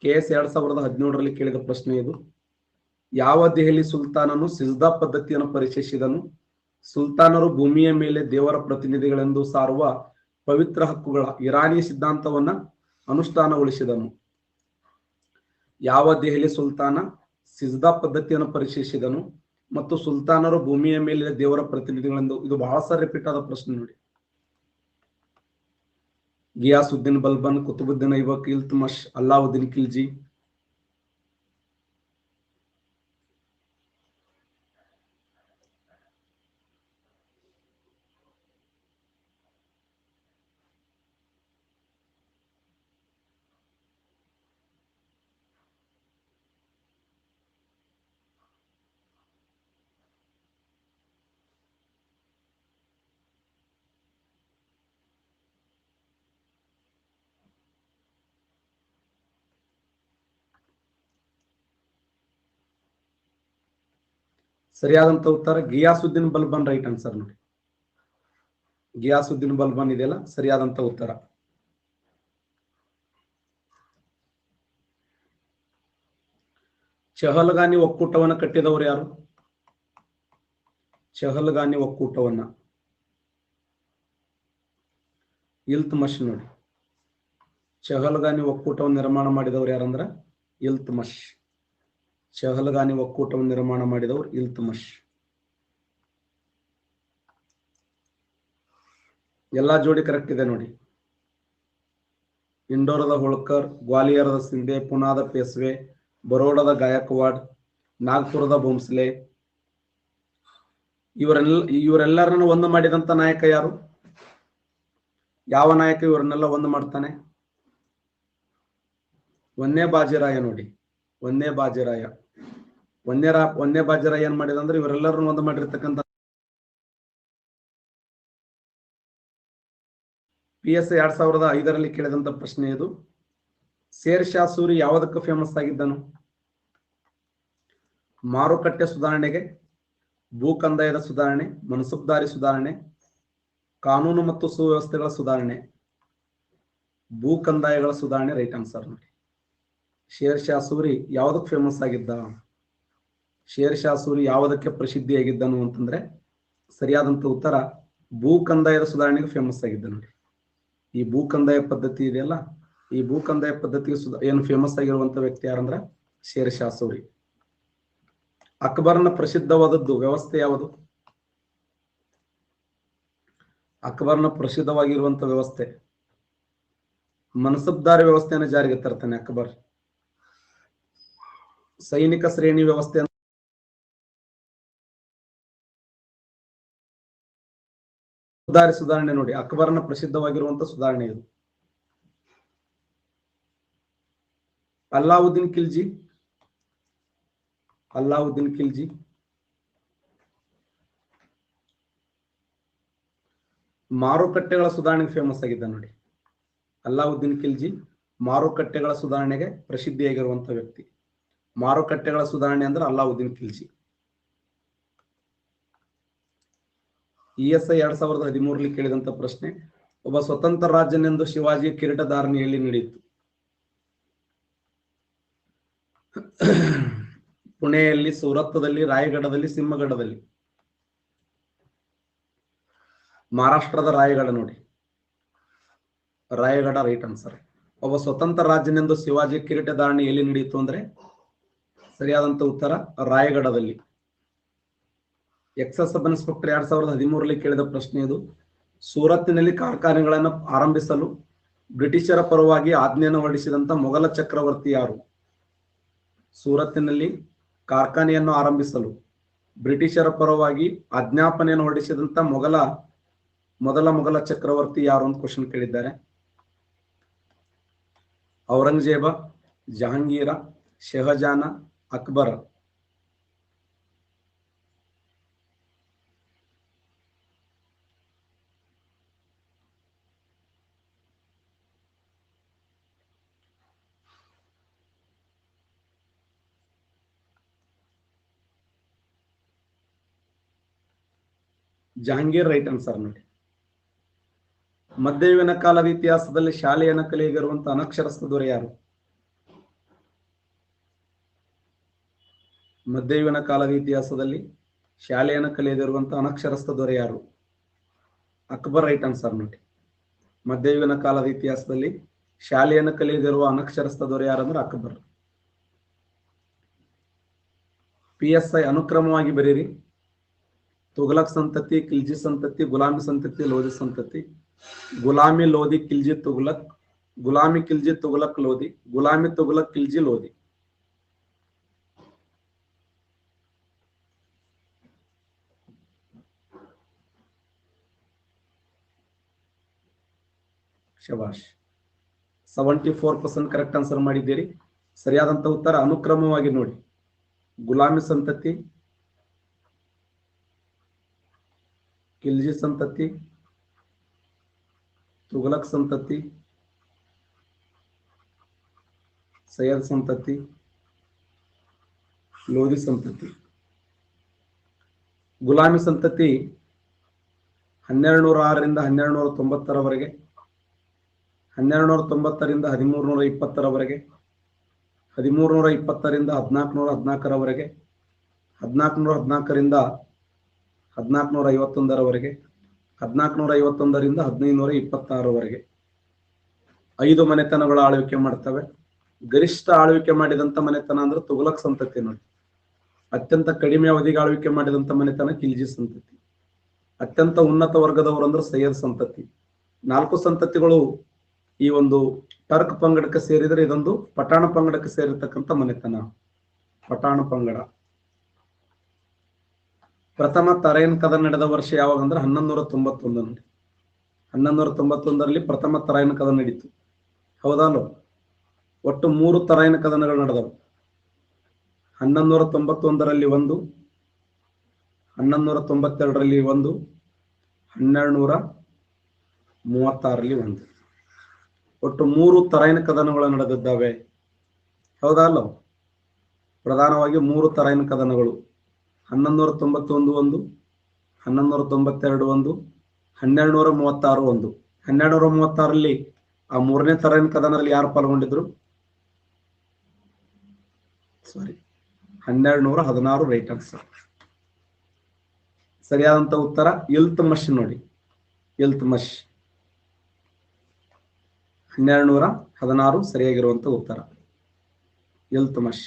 KS 2017ರಲ್ಲಿ ಕೇಳಿದ ಪ್ರಶ್ನೆ ಇದು. ಯಾವ ದೆಹಲಿ ಸುಲ್ತಾನನು ಸಿಜ್ದಾ ಪದ್ಧತಿಯನ್ನು ಪರಿಚಯಿಸಿದನು? ಸುಲ್ತಾನರು ಭೂಮಿಯ ಮೇಲೆ ದೇವರ ಪ್ರತಿನಿಧಿಗಳೆಂದು ಸಾರುವ ಪವಿತ್ರ ಹಕ್ಕುಗಳ ಇರಾನಿ ಸಿದ್ಧಾಂತವನ್ನ ಅನುಷ್ಠಾನಗೊಳಿಸಿದನು. ಯಾವ ದೆಹಲಿ ಸುಲ್ತಾನ ಸಿಜ್ದಾ ಪದ್ಧತಿಯನ್ನು ಪರಿಚಯಿಸಿದನು ಮತ್ತು ಸುಲ್ತಾನರು ಭೂಮಿಯ ಮೇಲೆ ದೇವರ ಪ್ರತಿನಿಧಿಗಳೆಂದು? ಇದು ಬಹಳ ಸಾರಿ ರಿಪೀಟ್ ಆದ ಪ್ರಶ್ನೆ ನೋಡಿ. ಗಿಯಾಸುದ್ದೀನ್ ಬಲ್ಬನ್, ಕುತುಬುದ್ದೀನ್ ಐಬಕ್, ಇಲ್ತುಮಶ್, ಅಲ್ಲಾವುದ್ದೀನ್ ಖಿಲ್ಜಿ. ಸರಿಯಾದಂತ ಉತ್ತರ ಗಿಯಾಸುದ್ದೀನ್ ಬಲ್ಬನ್. ರೈಟ್ ಆನ್ಸರ್ ನೋಡಿ. ಗಿಯಾಸುದ್ದೀನ್ ಬಲ್ಬನ್ ಇದೆಯಲ್ಲ ಸರಿಯಾದಂತ ಉತ್ತರ. ಚಹಲ್ಗಾನಿ ಒಕ್ಕೂಟವನ್ನ ಕಟ್ಟಿದವರು ಯಾರು? ಚಹಲ್ಗಾನಿ ಒಕ್ಕೂಟವನ್ನ ಇಲ್ತುಮಶ್ ನೋಡಿ. ಚಹಲ್ಗಾನಿ ಒಕ್ಕೂಟವನ್ನು ನಿರ್ಮಾಣ ಮಾಡಿದವರು ಯಾರಂದ್ರ ಇಲ್ತುಮಶ್. ಚಹಲ್ಗಾನಿ ಒಕ್ಕೂಟವನ್ನು ನಿರ್ಮಾಣ ಮಾಡಿದವರು ಇಲ್ತುಮಶ್. ಎಲ್ಲಾ ಜೋಡಿ ಕರೆಕ್ಟ್ ಇದೆ ನೋಡಿ. ಇಂಡೋರದ ಹೋಳ್ಕರ್, ಗ್ವಾಲಿಯರದ ಸಿಂಧೆ, ಪುನಾದ ಪೇಸ್ವೆ, ಬರೋಡದ ಗಾಯಕ್ವಾಡ್, ನಾಗ್ಪುರದ ಭೋಂಸ್ಲೆ. ಇವರೆಲ್ಲರನ್ನು ಒಂದು ಮಾಡಿದಂತ ನಾಯಕ ಯಾರು? ಯಾವ ನಾಯಕ ಇವರನ್ನೆಲ್ಲ ಒಂದು ಮಾಡ್ತಾನೆ? ಒಂದೇ ಬಾಜಿರಾಯ ನೋಡಿ. ಒಂದೇ ಬಾಜಿರಾಯ. ಒಂದೇ ಬಾಜಿರಾಯ ಏನ್ ಮಾಡಿದ ಅಂದ್ರೆ ಇವರೆಲ್ಲರನ್ನು ಒಂದು ಮಾಡಿರ್ತಕ್ಕಂಥ PSI 2005ರಲ್ಲಿ ಕೇಳಿದಂತ ಪ್ರಶ್ನೆ ಇದು. ಶೇರ್ ಶಾ ಸೂರಿ ಯಾವುದಕ್ಕೆ ಫೇಮಸ್ ಆಗಿದ್ದನು? ಮಾರುಕಟ್ಟೆ ಸುಧಾರಣೆಗೆ, ಭೂ ಕಂದಾಯದ ಸುಧಾರಣೆ, ಮನ್ಸುಬ್ದಾರಿ ಸುಧಾರಣೆ, ಕಾನೂನು ಮತ್ತು ಸುವ್ಯವಸ್ಥೆಗಳ ಸುಧಾರಣೆ. ಭೂ ಕಂದಾಯಗಳ ಸುಧಾರಣೆ ರೈಟ್ ಆನ್ಸರ್ ನೋಡಿ. ಶೇರ್ ಶಾ ಸೂರಿ ಯಾವುದಕ್ಕೆ ಫೇಮಸ್ ಆಗಿದ್ದ? ಶೇರ್ ಶಾ ಸೂರಿ ಯಾವುದಕ್ಕೆ ಪ್ರಸಿದ್ಧಿಯಾಗಿದ್ದನು ಅಂತಂದ್ರೆ ಸರಿಯಾದಂತ ಉತ್ತರ ಭೂ ಕಂದಾಯದ ಸುಧಾರಣೆಗೆ ಫೇಮಸ್ ಆಗಿದ್ದ ನೋಡಿ. ಈ ಭೂ ಕಂದಾಯ ಪದ್ಧತಿ ಇದೆಯಲ್ಲ, ಈ ಭೂ ಕಂದಾಯ ಪದ್ಧತಿಗೆ ಏನು ಫೇಮಸ್ ಆಗಿರುವಂತ ವ್ಯಕ್ತಿ ಯಾರಂದ್ರ ಶೇರ್ ಶಾ ಸೂರಿ. ಅಕ್ಬರ್ನ ಪ್ರಸಿದ್ಧವಾದದ್ದು ವ್ಯವಸ್ಥೆ ಯಾವುದು? ಅಕ್ಬರ್ನ ಪ್ರಸಿದ್ಧವಾಗಿರುವಂತ ವ್ಯವಸ್ಥೆ ಮನ್ಸಬ್ದಾರಿ ವ್ಯವಸ್ಥೆಯನ್ನು ಜಾರಿಗೆ ತರ್ತಾನೆ ಅಕ್ಬರ್. ಸೈನಿಕ ಶ್ರೇಣಿ ವ್ಯವಸ್ಥೆ ಸುಧಾರಣೆ ನೋಡಿ. ಅಕ್ಬರ್ನ ಪ್ರಸಿದ್ಧವಾಗಿರುವಂತ ಸುಧಾರಣೆ ಇದು. ಅಲ್ಲಾವುದ್ದೀನ್ ಖಿಲ್ಜಿ. ಅಲ್ಲಾವುದ್ದೀನ್ ಖಿಲ್ಜಿ ಮಾರುಕಟ್ಟೆಗಳ ಸುಧಾರಣೆಗೆ ಫೇಮಸ್ ಆಗಿದ್ದ ನೋಡಿ. ಅಲ್ಲಾವುದ್ದೀನ್ ಖಿಲ್ಜಿ ಮಾರುಕಟ್ಟೆಗಳ ಸುಧಾರಣೆಗೆ ಪ್ರಸಿದ್ಧಿಯಾಗಿರುವಂತ ವ್ಯಕ್ತಿ. ಮಾರುಕಟ್ಟೆಗಳ ಸುಧಾರಣೆ ಅಂದ್ರೆ ಅಲ್ಲಾವುದ್ದೀನ್ ಖಿಲ್ಜಿ. ESI 2013ರಲ್ಲಿ ಕೇಳಿದಂತ ಪ್ರಶ್ನೆ. ಒಬ್ಬ ಸ್ವತಂತ್ರ ರಾಜ್ಯನೆಂದು ಶಿವಾಜಿ ಕಿರೀಟಧಾರಣೆ ಎಲ್ಲಿ ನಡೆಯಿತು? ಪುಣೆಯಲ್ಲಿ, ಸೂರತ್ದಲ್ಲಿ, ರಾಯಗಢದಲ್ಲಿ, ಸಿಂಹಗಢದಲ್ಲಿ. ಮಹಾರಾಷ್ಟ್ರದ ರಾಯಗಢ ನೋಡಿ. Raigad right answer. ಒಬ್ಬ ಸ್ವತಂತ್ರ ರಾಜ್ಯನೆಂದು ಶಿವಾಜಿ ಕಿರೀಟಧಾರಣೆ ಎಲ್ಲಿ ನಡೆಯಿತು ಅಂದ್ರೆ ಸರಿಯಾದಂತ ಉತ್ತರ ರಾಯಗಢದಲ್ಲಿ. ಎಕ್ಸೈಸ್ ಸಬ್ ಇನ್ಸ್ಪೆಕ್ಟರ್ 2013ರಲ್ಲಿ ಕೇಳಿದ ಪ್ರಶ್ನೆ ಇದು. ಸೂರತ್ತಿನಲ್ಲಿ ಕಾರ್ಖಾನೆಗಳನ್ನು ಆರಂಭಿಸಲು ಬ್ರಿಟಿಷರ ಪರವಾಗಿ ಆಜ್ಞೆಯನ್ನು ಹೊರಡಿಸಿದಂತ ಮೊಘಲ ಚಕ್ರವರ್ತಿ ಯಾರು? ಸೂರತ್ತಿನಲ್ಲಿ ಕಾರ್ಖಾನೆಯನ್ನು ಆರಂಭಿಸಲು ಬ್ರಿಟಿಷರ ಪರವಾಗಿ ಆಜ್ಞಾಪನೆಯನ್ನು ಹೊರಡಿಸಿದಂತ ಮೊದಲ ಮೊಘಲ ಚಕ್ರವರ್ತಿ ಯಾರು ಅಂತ ಕ್ವಶನ್ ಕೇಳಿದ್ದಾರೆ. ಔರಂಗಜೇಬ, ಜಹಾಂಗೀರ, ಶಹಜಾನ, ಅಕ್ಬರ. ಜಹಾಂಗೀರ್ ರೈಟ್ ಆನ್ಸರ್ ನೋಡಿ. ಮಧ್ಯಯುಗೀನ ಕಾಲದ ಇತಿಹಾಸದಲ್ಲಿ ಶಾಲೆಯನ್ನು ಕಲಿಯಗಿರುವಂತಹ ಅನಕ್ಷರಸ್ಥ ದೊರೆ ಯಾರು? ಮಧ್ಯಯುಗೀನ ಕಾಲದ ಇತಿಹಾಸದಲ್ಲಿ ಶಾಲೆಯನ್ನು ಕಲಿಯದಿರುವಂತಹ ಅನಕ್ಷರಸ್ಥ ದೊರೆ ಯಾರು? ಅಕ್ಬರ್ ರೈಟ್ ಆನ್ಸರ್ ನೋಡಿ. ಮಧ್ಯಯುಗೀನ ಕಾಲದ ಇತಿಹಾಸದಲ್ಲಿ ಶಾಲೆಯನ್ನು ಕಲಿಯದಿರುವ ಅನಕ್ಷರಸ್ಥ ದೊರೆ ಯಾರಂದ್ರೆ ಅಕ್ಬರ್. PSI ಅನುಕ್ರಮವಾಗಿ ಬರೀರಿ. ತುಘಲಕ್ ಸಂತತಿ, ಖಿಲ್ಜಿ ಸಂತತಿ, ಗುಲಾಮಿ ಸಂತತಿ, ಲೋಧಿ ಸಂತತಿ. ಗುಲಾಮಿ, ಲೋಧಿ, ಖಿಲ್ಜಿ, ತುಘಲಕ್. ಗುಲಾಮಿ, ಖಿಲ್ಜಿ, ತುಘಲಕ್, ಲೋಧಿ. ಗುಲಾಮಿ, ತುಘಲಕ್, ಖಿಲ್ಜಿ, ಲೋಧಿ. ಶಬಾಷ್, 74% ಕರೆಕ್ಟ್ ಆನ್ಸರ್ ಮಾಡಿದ್ದೀರಿ. ಸರಿಯಾದಂತ ಉತ್ತರ ಅನುಕ್ರಮವಾಗಿ ನೋಡಿ. ಗುಲಾಮಿ ಸಂತತಿ, ಖಿಲ್ಜಿ ಸಂತತಿ, ತುಘಲಕ್ ಸಂತತಿ, ಸೈಯದ್ ಸಂತತಿ, ಲೋಧಿ ಸಂತತಿ. ಗುಲಾಮಿ ಸಂತತಿ 1206ರಿಂದ 1290ರವರೆಗೆ, 1290ರಿಂದ 1320ರವರೆಗೆ, 1320ರಿಂದ 1414ರವರೆಗೆ, 1414ರಿಂದ 1451ರವರೆಗೆ, 1451ರಿಂದ 1526ರವರೆಗೆ 5 ಮನೆತನಗಳ ಆಳ್ವಿಕೆ ಮಾಡ್ತವೆ. ಗರಿಷ್ಠ ಆಳ್ವಿಕೆ ಮಾಡಿದಂತ ಮನೆತನ ಅಂದ್ರೆ ತುಘಲಕ್ ಸಂತತಿ ನೋಡಿ. ಅತ್ಯಂತ ಕಡಿಮೆ ಅವಧಿಗೆ ಆಳ್ವಿಕೆ ಮಾಡಿದಂತ ಮನೆತನ ಖಿಲ್ಜಿ ಸಂತತಿ. ಅತ್ಯಂತ ಉನ್ನತ ವರ್ಗದವರು ಅಂದ್ರೆ ಸೈಯದ್ ಸಂತತಿ. 4 ಸಂತತಿಗಳು ಈ ಒಂದು ಟರ್ಕ್ ಪಂಗಡಕ್ಕೆ ಸೇರಿದರೆ ಇದೊಂದು ಪಠಾಣ ಪಂಗಡಕ್ಕೆ ಸೇರಿರ್ತಕ್ಕಂಥ ಮನೆತನ, ಪಠಾಣ ಪಂಗಡ. ಪ್ರಥಮ ತರೈನ್ ಕದನ ನಡೆದ ವರ್ಷ ಯಾವಾಗ ಅಂದ್ರೆ 1191 ನೋಡಿ. 1191ರಲ್ಲಿ ಪ್ರಥಮ ತರೈನ್ ಕದನ ನಡೀತು, ಹೌದಲ್ವ? ಒಟ್ಟು 3 ತರೈನ್ ಕದನಗಳು ನಡೆದವು. 1191ರಲ್ಲಿ 1, 1192ರಲ್ಲಿ 1, 1236ರಲ್ಲಿ 1. ಒಟ್ಟು 3 ತರೈನ ಕದನಗಳು ನಡೆದಿದ್ದಾವೆ, ಹೌದಲ್ವ? ಪ್ರಧಾನವಾಗಿ 3 ತರೈನ ಕದನಗಳು. 1191 1, 1192 1, 1236 1. 1236ರಲ್ಲಿ ಆ 3ನೇ ತರೈನ ಕದನದಲ್ಲಿ ಯಾರು ಪಾಲ್ಗೊಂಡಿದ್ರು? 1216 ರೈಟ್ ಆನ್ಸರ್. ಸರಿಯಾದಂತ ಉತ್ತರ ಇಲ್ತುಮಶ್ ನೋಡಿ. ಇಲ್ತುಮಶ್ 1216 ಸರಿಯಾಗಿರುವಂತ ಉತ್ತರ ಇಲ್ತುಮಶ್.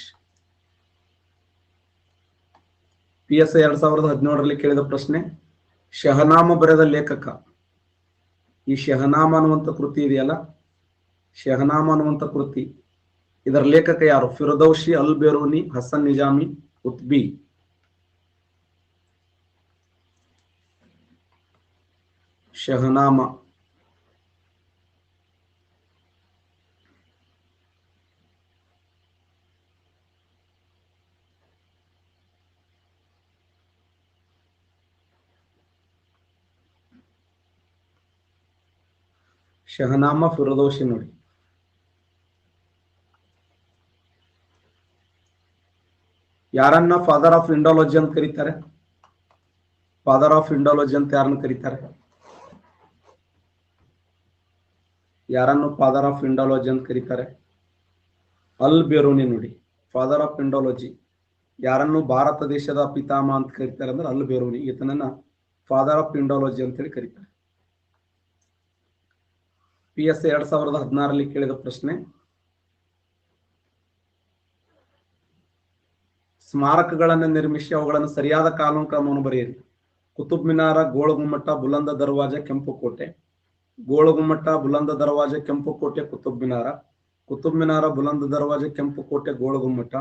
PSI 2017ರಲ್ಲಿ ಕೇಳಿದ ಪ್ರಶ್ನೆ, ಶಹನಾಮ ಬರೆದ ಲೇಖಕ. ಈ ಶಹನಾಮ ಅನ್ನುವಂಥ ಕೃತಿ ಇದೆಯಲ್ಲ, ಶಹನಾಮ ಅನ್ನುವಂಥ ಕೃತಿ, ಇದರ ಲೇಖಕ ಯಾರು? ಫಿರ್ದೌಸಿ, ಅಲ್ ಬೇರೂನಿ, ಹಸನ್ ನಿಜಾಮಿ, ಉತ್ಬಿ. ಶಹನಾಮ ಶಹನಾಮ ಫಿರ್ದೌಸಿ ನೋಡಿ. ಯಾರನ್ನ ಫಾದರ್ ಆಫ್ ಇಂಡಾಲಜಿ ಅಂತ ಕರೀತಾರೆ? ಫಾದರ್ ಆಫ್ ಇಂಡಾಲಜಿ ಅಂತ ಯಾರನ್ನು ಕರೀತಾರೆ? ಯಾರನ್ನು ಫಾದರ್ ಆಫ್ ಇಂಡಾಲಜಿ ಅಂತ ಕರೀತಾರೆ? ಅಲ್ ಬೇರೂನಿ ನೋಡಿ. ಫಾದರ್ ಆಫ್ ಇಂಡಾಲಜಿ ಯಾರನ್ನು ಭಾರತ ದೇಶದ ಪಿತಾಮ ಅಂತ ಕರೀತಾರೆ ಅಂದ್ರೆ ಅಲ್ ಬೇರೂನಿ. ಈತನನ್ನ ಫಾದರ್ ಆಫ್ ಇಂಡಾಲಜಿ ಅಂತೇಳಿ ಕರೀತಾರೆ. PSI 2016ರಲ್ಲಿ ಕೇಳಿದ ಪ್ರಶ್ನೆ, ಸ್ಮಾರಕಗಳನ್ನು ನಿರ್ಮಿಸಿ ಅವುಗಳನ್ನು ಸರಿಯಾದ ಕಾಲಾನುಕ್ರಮವನ್ನು ಬರೆಯಿರಿ. ಕುತುಬ್ ಮಿನಾರ, ಗೋಳಗುಮ್ಮಟ, ಬುಲಂದ ದರ್ವಾಜ, ಕೆಂಪು ಕೋಟೆ. ಗೋಳಗುಮ್ಮಟ, ಬುಲಂದ ದರ್ವಾಜ, ಕೆಂಪು ಕೋಟೆ, ಕುತುಬ್ ಮಿನಾರ. ಕುತುಬ್ ಮಿನಾರ, ಬುಲಂದ ದರ್ವಾಜ, ಕೆಂಪು ಕೋಟೆ, ಗೋಳಗುಮ್ಮಟ.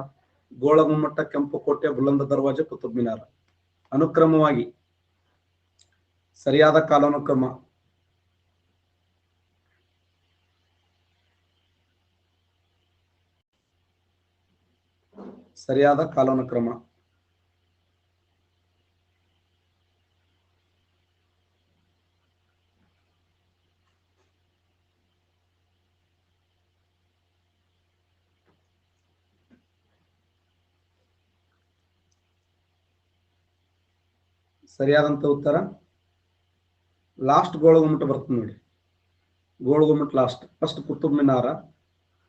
ಗೋಳಗುಮ್ಮಟ, ಕೆಂಪು ಕೋಟೆ, ಬುಲಂದ ದರ್ವಾಜ, ಕುತುಬ್ ಮಿನಾರ. ಅನುಕ್ರಮವಾಗಿ ಸರಿಯಾದ ಕಾಲಾನುಕ್ರಮ. ಸರಿಯಾದ ಕಾಲಾನುಕ್ರಮ. ಸರಿಯಾದಂತ ಉತ್ತರ ಲಾಸ್ಟ್ ಗೋಳಗುಮ್ಮಟ ಬರ್ತದೆ ನೋಡಿ. ಗೋಳಗುಮ್ಮಟ ಲಾಸ್ಟ್. ಫಸ್ಟ್ ಕುತುಬ್ ಮಿನಾರ,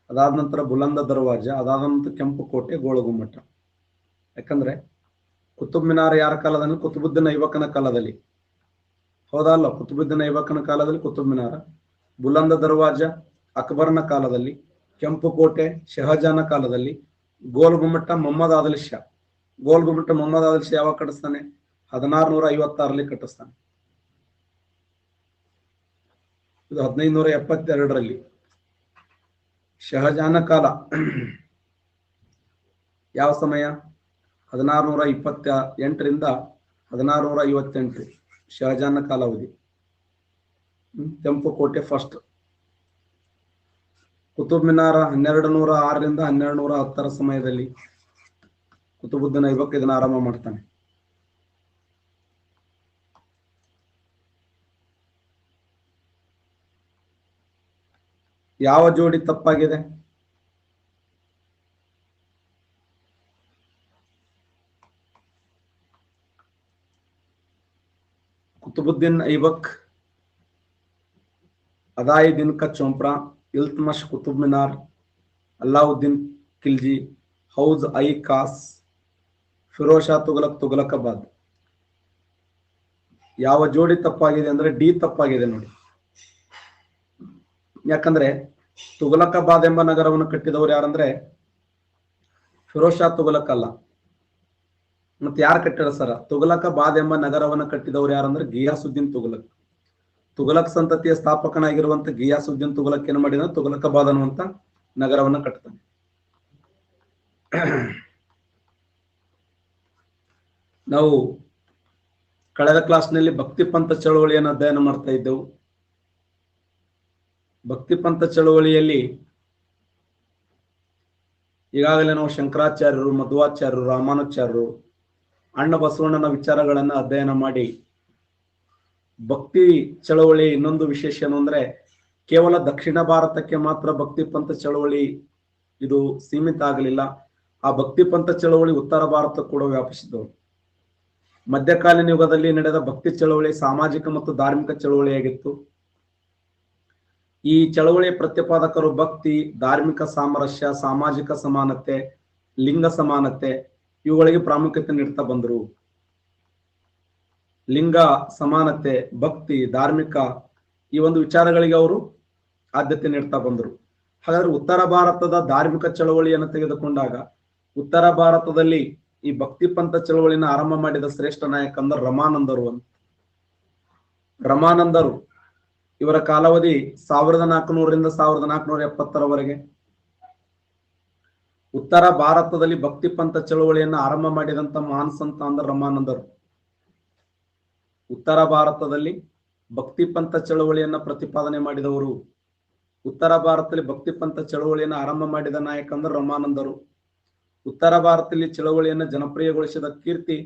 ಅದಾದ ನಂತರ ಬುಲಂದ ದರ್ವಾಜ, ಅದಾದ ನಂತರ ಕೆಂಪು ಕೋಟೆ, ಗೋಳಗುಮ್ಮಟ. ಯಾಕಂದ್ರೆ ಕುತುಬ್ ಮಿನಾರ್ ಯಾರ ಕಾಲದಲ್ಲಿ? ಕುತುಬುದ್ದೀನ್ ಐಬಕನ ಕಾಲದಲ್ಲಿ. ಹೌದಲ್ಲ? ಕುತುಬುದ್ದೀನ್ ಐಬಕನ ಕಾಲದಲ್ಲಿ ಕುತುಬ್ ಮಿನಾರ. ಬುಲಂದ ದರ್ವಾಜ ಅಕ್ಬರ್ನ ಕಾಲದಲ್ಲಿ. ಕೆಂಪು ಕೋಟೆ ಶಹಜಾನ ಕಾಲದಲ್ಲಿ. ಗೋಲ್ ಗುಮ್ಮಟ ಮೊಹಮ್ಮದ್ ಆದಿಲ್ ಶಾ. ಗೋಲ್ ಗುಮ್ಮಟ ಮೊಹಮ್ಮದ್ ಆದಿಲ್ ಶಾ ಯಾವಾಗ ಕಟ್ಟಿಸ್ತಾನೆ? 1656 ಕಟ್ಟಿಸ್ತಾನೆ. ಇದು 1572. ಶಹಜಾನ ಕಾಲ ಯಾವ ಸಮಯ? 1628 1658 ಶಹಜಾನ ಕಾಲಾವಧಿ. ಕೆಂಪು ಕೋಟೆ ಫಸ್ಟ್. ಕುತುಬ್ ಮಿನಾರ 1206 1210 ಸಮಯದಲ್ಲಿ ಕುತುಬುದ್ದೀನ್ ಐಬಕ್ ಇದನ್ನ ಆರಂಭ ಮಾಡ್ತಾನೆ. ಯಾವ ಜೋಡಿ ತಪ್ಪಾಗಿದೆ? ಕುತುಬುದ್ದೀನ್ ಐಬಕ್, ಅದಾಯುದ್ದೀನ್ ಕಾ ಚೋಪ್ರಾ, ಇಲ್ತಮಶ್ ಕುತುಬ್ ಮಿನಾರ್, ಅಲ್ಲಾವುದ್ದೀನ್ ಖಿಲ್ಜಿ, ಹೌಜ್ ಐ ಖಾಸ್, ಫಿರೋಜ್ ಶಾ ತುಘಲಕ್, ತುಘಲಕಾಬಾದ್. ಯಾವ ಜೋಡಿ ತಪ್ಪಾಗಿದೆ ಅಂದ್ರೆ ಡಿ ತಪ್ಪಾಗಿದೆ ನೋಡಿ. ಯಾಕಂದ್ರೆ ತುಘಲಕಾಬಾದ್ ಎಂಬ ನಗರವನ್ನು ಕಟ್ಟಿದವರು ಯಾರಂದ್ರೆ ಫಿರೋಜ್ ಶಾ ತುಘಲಕ್ ಅಲ್ಲ. ಮತ್ತೆ ಯಾರು ಕಟ್ಟಿದ ಸರ? ತುಘಲಕಾಬಾದ್ ಎಂಬ ನಗರವನ್ನು ಕಟ್ಟಿದವರು ಯಾರಂದ್ರೆ ಗಿಯಾಸುದ್ದೀನ್ ತುಘಲಕ್. ತುಘಲಕ್ ಸಂತತಿಯ ಸ್ಥಾಪಕನಾಗಿರುವಂತ ಗಿಯಾಸುದ್ದೀನ್ ತುಘಲಕ್ ಏನ್ ಮಾಡಿದ? ತುಘಲಕಾಬಾದ್ ಅನ್ನುವಂತ ನಗರವನ್ನ ಕಟ್ತಾನೆ. ನಾವು ಕಳೆದ ಕ್ಲಾಸ್ನಲ್ಲಿ ಭಕ್ತಿ ಪಂಥ ಚಳವಳಿಯನ್ನು ಅಧ್ಯಯನ ಮಾಡ್ತಾ ಇದ್ದೆವು. ಭಕ್ತಿ ಪಂಥ ಚಳವಳಿಯಲ್ಲಿ ಈಗಾಗಲೇ ನಾವು ಶಂಕರಾಚಾರ್ಯರು, ಮಧ್ವಾಚಾರ್ಯರು, ರಾಮಾನುಚಾರ್ಯರು, ಅಣ್ಣ ಬಸವಣ್ಣನ ವಿಚಾರಗಳನ್ನ ಅಧ್ಯಯನ ಮಾಡಿ, ಭಕ್ತಿ ಚಳವಳಿ ಇನ್ನೊಂದು ವಿಶೇಷ ಏನು ಅಂದ್ರೆ ಕೇವಲ ದಕ್ಷಿಣ ಭಾರತಕ್ಕೆ ಮಾತ್ರ ಭಕ್ತಿ ಪಂಥ ಚಳವಳಿ ಇದು ಸೀಮಿತ ಆಗಲಿಲ್ಲ. ಆ ಭಕ್ತಿ ಪಂಥ ಚಳವಳಿ ಉತ್ತರ ಭಾರತ ಕೂಡ ವ್ಯಾಪಿಸಿದವು. ಮಧ್ಯಕಾಲೀನ ಯುಗದಲ್ಲಿ ನಡೆದ ಭಕ್ತಿ ಚಳವಳಿ ಸಾಮಾಜಿಕ ಮತ್ತು ಧಾರ್ಮಿಕ ಚಳವಳಿಯಾಗಿತ್ತು. ಈ ಚಳವಳಿಯ ಪ್ರತಿಪಾದಕರು ಭಕ್ತಿ, ಧಾರ್ಮಿಕ ಸಾಮರಸ್ಯ, ಸಾಮಾಜಿಕ ಸಮಾನತೆ, ಲಿಂಗ ಸಮಾನತೆ ಇವುಗಳಿಗೆ ಪ್ರಾಮುಖ್ಯತೆ ನೀಡ್ತಾ ಬಂದರು. ಲಿಂಗ ಸಮಾನತೆ, ಭಕ್ತಿ, ಧಾರ್ಮಿಕ ಈ ಒಂದು ವಿಚಾರಗಳಿಗೆ ಅವರು ಆದ್ಯತೆ ನೀಡ್ತಾ ಬಂದರು. ಹಾಗಾದ್ರೆ ಉತ್ತರ ಭಾರತದ ಧಾರ್ಮಿಕ ಚಳವಳಿಯನ್ನು ತೆಗೆದುಕೊಂಡಾಗ ಉತ್ತರ ಭಾರತದಲ್ಲಿ ಈ ಭಕ್ತಿ ಪಂಥ ಚಳವಳಿನ ಆರಂಭ ಮಾಡಿದ ಶ್ರೇಷ್ಠ ನಾಯಕ ಅಂದ್ರೆ ರಮಾನಂದರು ಅಂತ. ರಮಾನಂದರು ಇವರ ಕಾಲಾವಧಿ 1400 1470 ಉತ್ತರ ಭಾರತದಲ್ಲಿ ಭಕ್ತಿ ಪಂಥ ಚಳವಳಿಯನ್ನು ಆರಂಭ ಮಾಡಿದಂತ ಮಹಾನ್ ಸಂತ ಅಂದ್ರೆ ರಮಾನಂದರು. ಉತ್ತರ ಭಾರತದಲ್ಲಿ ಭಕ್ತಿ ಪಂಥ ಚಳವಳಿಯನ್ನ ಪ್ರತಿಪಾದನೆ ಮಾಡಿದವರು, ಉತ್ತರ ಭಾರತದಲ್ಲಿ ಭಕ್ತಿ ಪಂಥ ಚಳವಳಿಯನ್ನು ಆರಂಭ ಮಾಡಿದ ನಾಯಕ ಅಂದ್ರೆ ರಮಾನಂದರು. ಉತ್ತರ ಭಾರತದಲ್ಲಿ ಚಳವಳಿಯನ್ನು ಜನಪ್ರಿಯಗೊಳಿಸಿದ ಕೀರ್ತಿ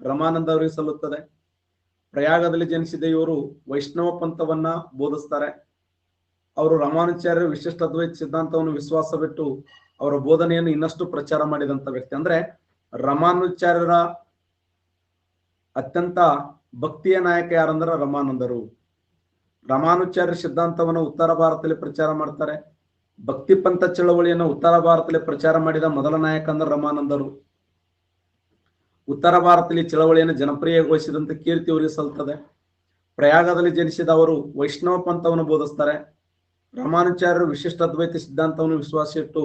ರಮಾನಂದ ಅವರಿಗೆ ಸಲ್ಲುತ್ತದೆ. ಪ್ರಯಾಗದಲ್ಲಿ ಜನಿಸಿದ ಇವರು ವೈಷ್ಣವ ಪಂಥವನ್ನ ಬೋಧಿಸ್ತಾರೆ. ಅವರು ರಾಮಾನುಚಾರ್ಯರ ವಿಶಿಷ್ಟ ಅದ್ವೈತ ಸಿದ್ಧಾಂತವನ್ನು ವಿಶ್ವಾಸ ಬಿಟ್ಟು ಅವರ ಬೋಧನೆಯನ್ನು ಇನ್ನಷ್ಟು ಪ್ರಚಾರ ಮಾಡಿದಂತ ವ್ಯಕ್ತಿ. ಅಂದ್ರೆ ರಾಮಾನುಚಾರ್ಯರ ಅತ್ಯಂತ ಭಕ್ತಿಯ ನಾಯಕ ಯಾರಂದ್ರೆ ರಮಾನಂದರು. ರಾಮಾನುಚಾರ್ಯ ಸಿದ್ಧಾಂತವನ್ನು ಉತ್ತರ ಭಾರತದಲ್ಲಿ ಪ್ರಚಾರ ಮಾಡ್ತಾರೆ. ಭಕ್ತಿ ಪಂಥ ಚಳವಳಿಯನ್ನು ಉತ್ತರ ಭಾರತದಲ್ಲಿ ಪ್ರಚಾರ ಮಾಡಿದ ಮೊದಲ ನಾಯಕ ಅಂದ್ರೆ ರಮಾನಂದರು. ಉತ್ತರ ಭಾರತದಲ್ಲಿ ಚಳವಳಿಯನ್ನು ಜನಪ್ರಿಯಗೊಳಿಸಿದಂತ ಕೀರ್ತಿ ಅವರಿಗೆ ಸಲ್ತದೆ. ಪ್ರಯಾಗದಲ್ಲಿ ಜನಿಸಿದ ಅವರು ವೈಷ್ಣವ ಪಂಥವನ್ನು ಬೋಧಿಸ್ತಾರೆ. ರಾಮಾನುಚಾರ್ಯರು ವಿಶಿಷ್ಟ ಅದ್ವೈತ ಸಿದ್ಧಾಂತವನ್ನು ವಿಶ್ವಾಸ ಇಟ್ಟು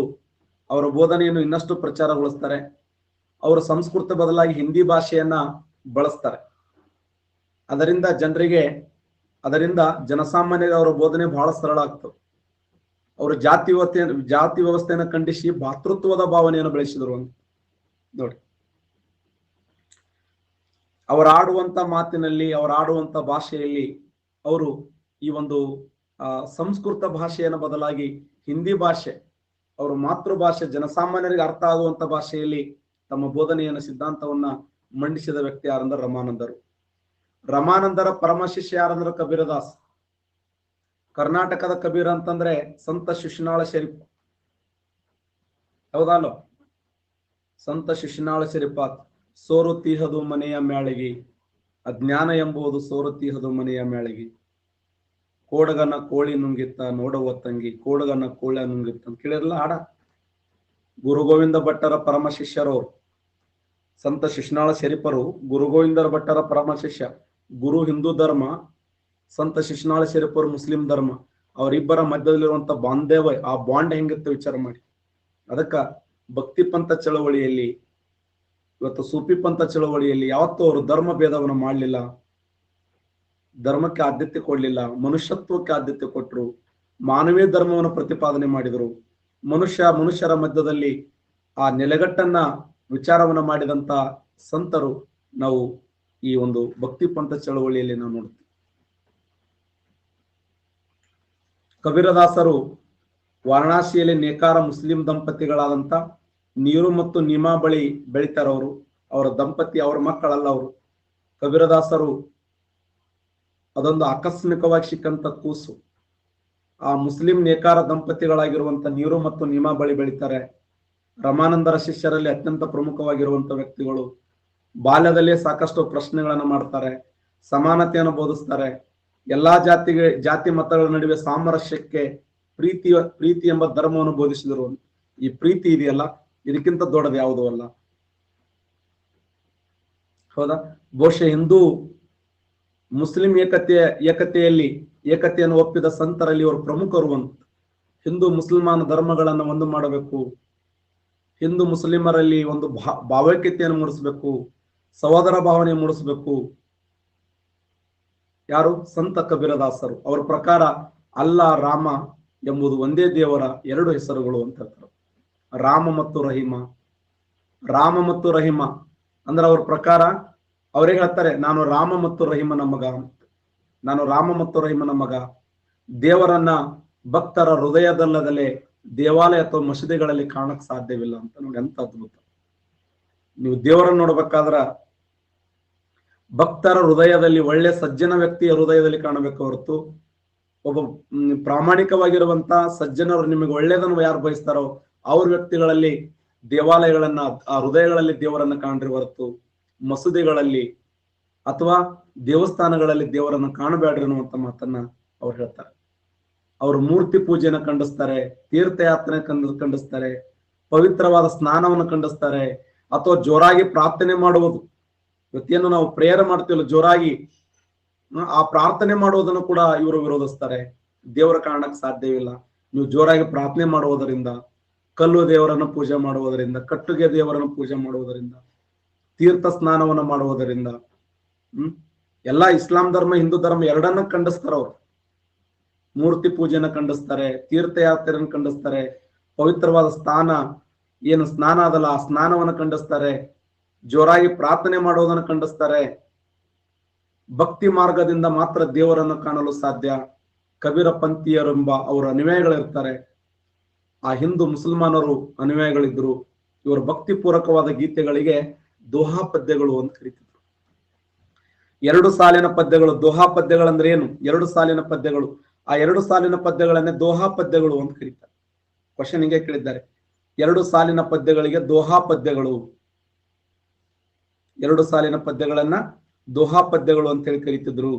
ಅವರ ಬೋಧನೆಯನ್ನು ಇನ್ನಷ್ಟು ಪ್ರಚಾರಗೊಳಿಸ್ತಾರೆ. ಅವರು ಸಂಸ್ಕೃತ ಬದಲಾಗಿ ಹಿಂದಿ ಭಾಷೆಯನ್ನ ಬಳಸ್ತಾರೆ. ಅದರಿಂದ ಜನಸಾಮಾನ್ಯರಿಗೆ ಅವರ ಬೋಧನೆ ಬಹಳ ಸರಳ ಆಗ್ತದೆ. ಅವರು ಜಾತಿ ವ್ಯವಸ್ಥೆಯನ್ನು ಖಂಡಿಸಿ ಭಾತೃತ್ವದ ಭಾವನೆಯನ್ನು ಬೆಳೆಸಿದರು ಅಂತ ನೋಡಿ. ಅವರು ಆಡುವಂತ ಮಾತಿನಲ್ಲಿ, ಅವರು ಆಡುವಂತ ಭಾಷೆಯಲ್ಲಿ ಅವರು ಈ ಒಂದು ಸಂಸ್ಕೃತ ಭಾಷೆಯನ್ನು ಬದಲಾಗಿ ಹಿಂದಿ ಭಾಷೆ, ಅವರ ಮಾತೃಭಾಷೆ, ಜನಸಾಮಾನ್ಯರಿಗೆ ಅರ್ಥ ಆಗುವಂತ ಭಾಷೆಯಲ್ಲಿ ತಮ್ಮ ಬೋಧನೆಯನ್ನು ಸಿದ್ಧಾಂತವನ್ನ ಮಂಡಿಸಿದ ವ್ಯಕ್ತಿ ಯಾರಂದ್ರೆ ರಮಾನಂದರು. ರಮಾನಂದರ ಪರಮ ಶಿಷ್ಯ ಯಾರಂದ್ರೆ ಕಬೀರದಾಸ್. ಕರ್ನಾಟಕದ ಕಬೀರ ಅಂತಂದ್ರೆ ಸಂತ ಶಿಶುನಾಳ ಶರೀಫ್. ಹೌದಲ್ಲ? ಸಂತ ಶಿಶುನಾಳ ಶರೀಫಾತ್ ಸೋರುತೀಹದು ಮನೆಯ ಮ್ಯಾಳಿಗೆ, ಅಜ್ಞಾನ ಎಂಬುದು ಸೋರುತೀಹದು ಮನೆಯ ಮ್ಯಾಳಿಗೆ, ಕೋಡಗನ ಕೋಳಿ ನುಂಗಿತ್ತ ನೋಡುವ ತಂಗಿ, ಕೋಡಗನ ಕೋಳಿ ನುಂಗಿತ್ತ ಅಂತ ಕೇಳಿರಲ್ಲ ಹಾಡ. ಗುರು ಗೋವಿಂದ ಭಟ್ಟರ ಪರಮ ಶಿಷ್ಯರವರು ಸಂತ ಶಿಶುನಾಳ ಶರೀಫರು ಗುರು ಗೋವಿಂದರ ಭಟ್ಟರ ಪರಮ ಶಿಷ್ಯ. ಗುರು ಹಿಂದೂ ಧರ್ಮ, ಸಂತ ಶಿಶುನಾಳ ಶರೀಫರು ಮುಸ್ಲಿಂ ಧರ್ಮ. ಅವರಿಬ್ಬರ ಮಧ್ಯದಲ್ಲಿರುವಂತ ಬಾಂಧವ್ಯ, ಆ ಬಾಂಡ್ ಹೆಂಗಿತ್ತು ವಿಚಾರ ಮಾಡಿ. ಅದಕ್ಕ ಭಕ್ತಿ ಪಂಥ ಚಳವಳಿಯಲ್ಲಿ, ಇವತ್ತು ಸೂಫಿ ಪಂಥ ಚಳವಳಿಯಲ್ಲಿ ಯಾವತ್ತೂ ಅವರು ಧರ್ಮ ಭೇದವನ್ನು ಮಾಡಲಿಲ್ಲ, ಧರ್ಮಕ್ಕೆ ಆದ್ಯತೆ ಕೊಡ್ಲಿಲ್ಲ, ಮನುಷ್ಯತ್ವಕ್ಕೆ ಆದ್ಯತೆ ಕೊಟ್ಟರು, ಮಾನವೀಯ ಧರ್ಮವನ್ನು ಪ್ರತಿಪಾದನೆ ಮಾಡಿದರು. ಮನುಷ್ಯರ ಮಧ್ಯದಲ್ಲಿ ಆ ನೆಲೆಗಟ್ಟನ್ನ ವಿಚಾರವನ್ನ ಮಾಡಿದಂತ ಸಂತರು ನಾವು ಈ ಒಂದು ಭಕ್ತಿ ಪಂಥ ಚಳವಳಿಯಲ್ಲಿ ನಾವು ನೋಡ್ತೀವಿ. ಕಬೀರದಾಸರು ವಾರಣಾಸಿಯಲ್ಲಿ ನೇಕಾರ ಮುಸ್ಲಿಂ ದಂಪತಿಗಳಾದಂತ ನೀರು ಮತ್ತು ನಿಮಾ ಬಳಿ ಬೆಳಿತಾರವರು. ಅವರ ದಂಪತಿ, ಅವರ ಮಕ್ಕಳಲ್ಲ ಅವರು. ಕಬೀರದಾಸರು ಅದೊಂದು ಆಕಸ್ಮಿಕವಾಗಿ ಸಿಕ್ಕಂತ ಕೂಸು. ಆ ಮುಸ್ಲಿಂ ನೇಕಾರ ದಂಪತಿಗಳಾಗಿರುವಂತ ನೀರು ಮತ್ತು ನಿಮಾ ಬಳಿ ಬೆಳಿತಾರೆ. ರಮಾನಂದರ ಶಿಷ್ಯರಲ್ಲಿ ಅತ್ಯಂತ ಪ್ರಮುಖವಾಗಿರುವಂತ ವ್ಯಕ್ತಿಗಳು. ಬಾಲ್ಯದಲ್ಲೇ ಸಾಕಷ್ಟು ಪ್ರಶ್ನೆಗಳನ್ನು ಮಾಡ್ತಾರೆ, ಸಮಾನತೆಯನ್ನು ಬೋಧಿಸ್ತಾರೆ. ಎಲ್ಲಾ ಜಾತಿ ಮತಗಳ ನಡುವೆ ಸಾಮರಸ್ಯಕ್ಕೆ ಪ್ರೀತಿ ಎಂಬ ಧರ್ಮವನ್ನು ಬೋಧಿಸಿದರು. ಈ ಪ್ರೀತಿ ಇದೆಯಲ್ಲ, ಇದಕ್ಕಿಂತ ದೊಡ್ಡದು ಯಾವುದೂ ಅಲ್ಲ. ಹೌದಾ? ಬಹುಶಃ ಹಿಂದೂ ಮುಸ್ಲಿಂ ಏಕತೆಯನ್ನು ಒಪ್ಪಿದ ಸಂತರಲ್ಲಿ ಇವರು ಪ್ರಮುಖರು. ಅಂತ ಹಿಂದೂ ಮುಸಲ್ಮಾನ ಧರ್ಮಗಳನ್ನು ಒಂದು ಮಾಡಬೇಕು, ಹಿಂದೂ ಮುಸ್ಲಿಮರಲ್ಲಿ ಒಂದು ಭಾವೈಕ್ಯತೆಯನ್ನು ಮೂಡಿಸಬೇಕು, ಸಹೋದರ ಭಾವನೆ ಮೂಡಿಸಬೇಕು. ಯಾರು? ಸಂತ ಕಬೀರದಾಸರು. ಅವರ ಪ್ರಕಾರ ಅಲ್ಲಾ, ರಾಮ ಎಂಬುದು ಒಂದೇ ದೇವರ ಎರಡು ಹೆಸರುಗಳು ಅಂತ ಹೇಳ್ತಾರೆ. ರಾಮ ಮತ್ತು ರಹೀಮ ಅಂದ್ರೆ ಅವ್ರ ಪ್ರಕಾರ ಅವರೇ ಹೇಳ್ತಾರೆ, ನಾನು ರಾಮ ಮತ್ತು ರಹೀಮನ ಮಗ. ದೇವರನ್ನ ಭಕ್ತರ ಹೃದಯದಲ್ಲದಲೇ ದೇವಾಲಯ ಅಥವಾ ಮಸೀದಿಗಳಲ್ಲಿ ಕಾಣಕ್ ಸಾಧ್ಯವಿಲ್ಲ ಅಂತ. ನೋಡಿ ಎಂತ ಅದ್ಭುತ. ನೀವು ದೇವರನ್ನು ನೋಡ್ಬೇಕಾದ್ರ ಭಕ್ತರ ಹೃದಯದಲ್ಲಿ, ಒಳ್ಳೆ ಸಜ್ಜನ ವ್ಯಕ್ತಿಯ ಹೃದಯದಲ್ಲಿ ಕಾಣಬೇಕು ಹೊರತು, ಒಬ್ಬ ಪ್ರಾಮಾಣಿಕವಾಗಿರುವಂತ ಸಜ್ಜನರು ನಿಮಗೆ ಒಳ್ಳೆಯದನ್ನು ಯಾರು ಬಯಸ್ತಾರೋ ಅವ್ರ ವ್ಯಕ್ತಿಗಳಲ್ಲಿ ದೇವಾಲಯಗಳನ್ನ, ಆ ಹೃದಯಗಳಲ್ಲಿ ದೇವರನ್ನ ಕಾಣ್ರಿ ಹೊರತು ಮಸೂದಿಗಳಲ್ಲಿ ಅಥವಾ ದೇವಸ್ಥಾನಗಳಲ್ಲಿ ದೇವರನ್ನ ಕಾಣಬೇಡ್ರಿ ಅನ್ನುವಂತ ಮಾತನ್ನ ಅವ್ರು ಹೇಳ್ತಾರೆ. ಅವರು ಮೂರ್ತಿ ಪೂಜೆನ ಖಂಡಿಸ್ತಾರೆ, ತೀರ್ಥಯಾತ್ರೆ ಖಂಡಿಸ್ತಾರೆ, ಪವಿತ್ರವಾದ ಸ್ನಾನವನ್ನು ಖಂಡಿಸ್ತಾರೆ, ಅಥವಾ ಜೋರಾಗಿ ಪ್ರಾರ್ಥನೆ ಮಾಡುವುದು. ಇವತ್ತೇನು ನಾವು ಪ್ರೇಯರ್ ಮಾಡ್ತೀವಲ್ಲ ಜೋರಾಗಿ, ಆ ಪ್ರಾರ್ಥನೆ ಮಾಡುವುದನ್ನು ಕೂಡ ಇವರು ವಿರೋಧಿಸ್ತಾರೆ. ದೇವರ ಕಾರಣಕ್ಕೆ ಸಾಧ್ಯವಿಲ್ಲ. ನೀವು ಜೋರಾಗಿ ಪ್ರಾರ್ಥನೆ ಮಾಡುವುದರಿಂದ, ಕಲ್ಲು ದೇವರನ್ನು ಪೂಜೆ ಮಾಡುವುದರಿಂದ, ಕಟ್ಟುಗೆ ದೇವರನ್ನು ಪೂಜೆ ಮಾಡುವುದರಿಂದ, ತೀರ್ಥ ಸ್ನಾನವನ್ನು ಮಾಡುವುದರಿಂದ, ಎಲ್ಲಾ ಇಸ್ಲಾಂ ಧರ್ಮ ಹಿಂದೂ ಧರ್ಮ ಎರಡನ್ನ ಖಂಡಿಸ್ತಾರ ಅವ್ರು. ಮೂರ್ತಿ ಪೂಜೆನ ಖಂಡಿಸ್ತಾರೆ, ತೀರ್ಥಯಾತ್ರೆಯನ್ನು ಖಂಡಿಸ್ತಾರೆ, ಪವಿತ್ರವಾದ ಏನು ಸ್ನಾನ ಅದಲ್ಲ ಆ ಸ್ನಾನವನ್ನು ಖಂಡಿಸ್ತಾರೆ, ಜೋರಾಗಿ ಪ್ರಾರ್ಥನೆ ಮಾಡುವುದನ್ನು ಖಂಡಿಸ್ತಾರೆ. ಭಕ್ತಿ ಮಾರ್ಗದಿಂದ ಮಾತ್ರ ದೇವರನ್ನು ಕಾಣಲು ಸಾಧ್ಯ. ಕಬೀರ ಪಂಥೀಯರೆಂಬ ಅವರ ಅನುಯಾಯಿಗಳಿರ್ತಾರೆ. ಆ ಹಿಂದೂ ಮುಸಲ್ಮಾನರು ಅನುಯಾಯಿಗಳಿದ್ರು. ಇವರು ಭಕ್ತಿ ಪೂರ್ವಕವಾದ ಗೀತೆಗಳಿಗೆ ದೋಹಾ ಪದ್ಯಗಳು ಅಂತ ಕರೀತಿದ್ರು. 2 ಸಾಲಿನ ಪದ್ಯಗಳು. ದೋಹಾ ಪದ್ಯಗಳಂದ್ರೆ ಏನು? 2 ಸಾಲಿನ ಪದ್ಯಗಳು. ಆ 2 ಸಾಲಿನ ಪದ್ಯಗಳನ್ನೇ ದೋಹಾ ಪದ್ಯಗಳು ಅಂತ ಕರೀತಾರೆ. ಕ್ವಶನ್ ಹಿಂಗೆ ಕೇಳಿದ್ದಾರೆ, 2 ಸಾಲಿನ ಪದ್ಯಗಳಿಗೆ ದೋಹಾ ಪದ್ಯಗಳು. 2 ಸಾಲಿನ ಪದ್ಯಗಳನ್ನ ದೋಹಾ ಪದ್ಯಗಳು ಅಂತ ಹೇಳಿ ಕರೀತಿದ್ರು.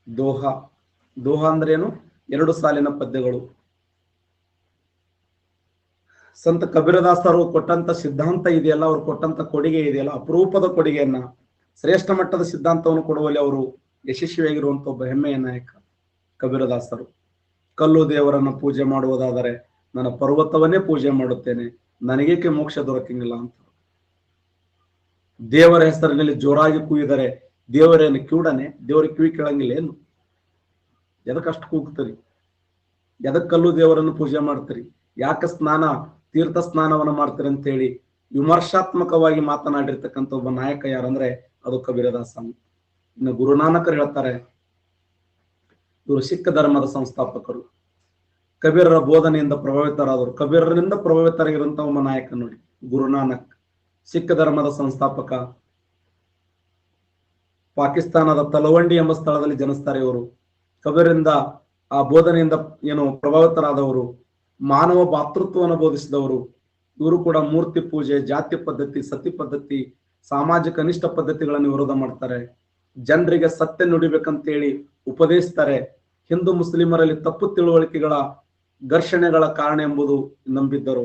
ದೋಹಾ ಅಂದ್ರೆ ಏನು? 2 ಸಾಲಿನ ಪದ್ಯಗಳು. ಸಂತ ಕಬೀರದಾಸರು ಕೊಟ್ಟಂತ ಸಿದ್ಧಾಂತ ಇದೆಯಲ್ಲ, ಅವ್ರು ಕೊಟ್ಟಂತ ಕೊಡುಗೆ ಇದೆಯಲ್ಲ, ಅಪರೂಪದ ಕೊಡುಗೆಯನ್ನ, ಶ್ರೇಷ್ಠ ಮಟ್ಟದ ಸಿದ್ಧಾಂತವನ್ನು ಕೊಡುವಲ್ಲಿ ಅವರು ಯಶಸ್ವಿಯಾಗಿರುವಂತ ಒಬ್ಬ ಹೆಮ್ಮೆಯ ನಾಯಕ ಕಬೀರದಾಸರು. ಕಲ್ಲು ದೇವರನ್ನ ಪೂಜೆ ಮಾಡುವುದಾದರೆ ನನ್ನ ಪರ್ವತವನ್ನೇ ಪೂಜೆ ಮಾಡುತ್ತೇನೆ, ನನಗೇಕೆ ಮೋಕ್ಷ ದೊರಕಂಗಿಲ್ಲ ಅಂತ. ದೇವರ ಹೆಸರಿನಲ್ಲಿ ಜೋರಾಗಿ ಕೂಗಿದರೆ ದೇವರೇನು ಕಿವುಡನೆ? ದೇವರ ಕಿವಿ ಕೇಳಂಗಿಲ್ಲ ಏನು? ಎದಕ್ಕಷ್ಟು ಕೂಗ್ತೀರಿ? ಎದಕ್ ಕಲ್ಲು ದೇವರನ್ನು ಪೂಜೆ ಮಾಡ್ತೀರಿ? ಯಾಕೆ ತೀರ್ಥ ಸ್ನಾನವನ್ನು ಮಾಡ್ತೀರಿ ಅಂತ ಹೇಳಿ ವಿಮರ್ಶಾತ್ಮಕವಾಗಿ ಮಾತನಾಡಿರ್ತಕ್ಕಂಥ ಒಬ್ಬ ನಾಯಕ ಯಾರಂದ್ರೆ ಅದು ಕಬೀರದಾಸ. ಇನ್ನು ಗುರುನಾನಕರು ಹೇಳ್ತಾರೆ, ಇವರು ಸಿಖ್ ಧರ್ಮದ ಸಂಸ್ಥಾಪಕರು. ಕಬೀರರ ಬೋಧನೆಯಿಂದ ಪ್ರಭಾವಿತರಾದರು. ಕಬೀರರಿಂದ ಪ್ರಭಾವಿತರಾಗಿರುವಂತಹ ಒಬ್ಬ ನಾಯಕ ನೋಡಿ ಗುರುನಾನಕ್, ಸಿಖ್ ಧರ್ಮದ ಸಂಸ್ಥಾಪಕ. ಪಾಕಿಸ್ತಾನದ ತಲವಂಡಿ ಎಂಬ ಸ್ಥಳದಲ್ಲಿ ಜನಿಸ್ತಾರೆ ಇವರು. ಕಬೀರರಿಂದ ಆ ಬೋಧನೆಯಿಂದ ಪ್ರಭಾವಿತರಾದವರು, ಮಾನವ ಭಾತೃತ್ವವನ್ನು ಬೋಧಿಸಿದವರು. ಇವರು ಕೂಡ ಮೂರ್ತಿ ಪೂಜೆ, ಜಾತಿ ಪದ್ಧತಿ, ಸತಿ ಪದ್ಧತಿ, ಸಾಮಾಜಿಕ ಅನಿಷ್ಟ ಪದ್ಧತಿಗಳನ್ನು ವಿರೋಧ ಮಾಡ್ತಾರೆ. ಜನರಿಗೆ ಸತ್ಯ ನುಡಿಬೇಕಂತೇಳಿ ಉಪದೇಶಿಸ್ತಾರೆ. ಹಿಂದೂ ಮುಸ್ಲಿಮರಲ್ಲಿ ತಪ್ಪು ತಿಳುವಳಿಕೆಗಳ ಘರ್ಷಣೆಗಳ ಕಾರಣ ಎಂಬುದು ನಂಬಿದ್ದರು.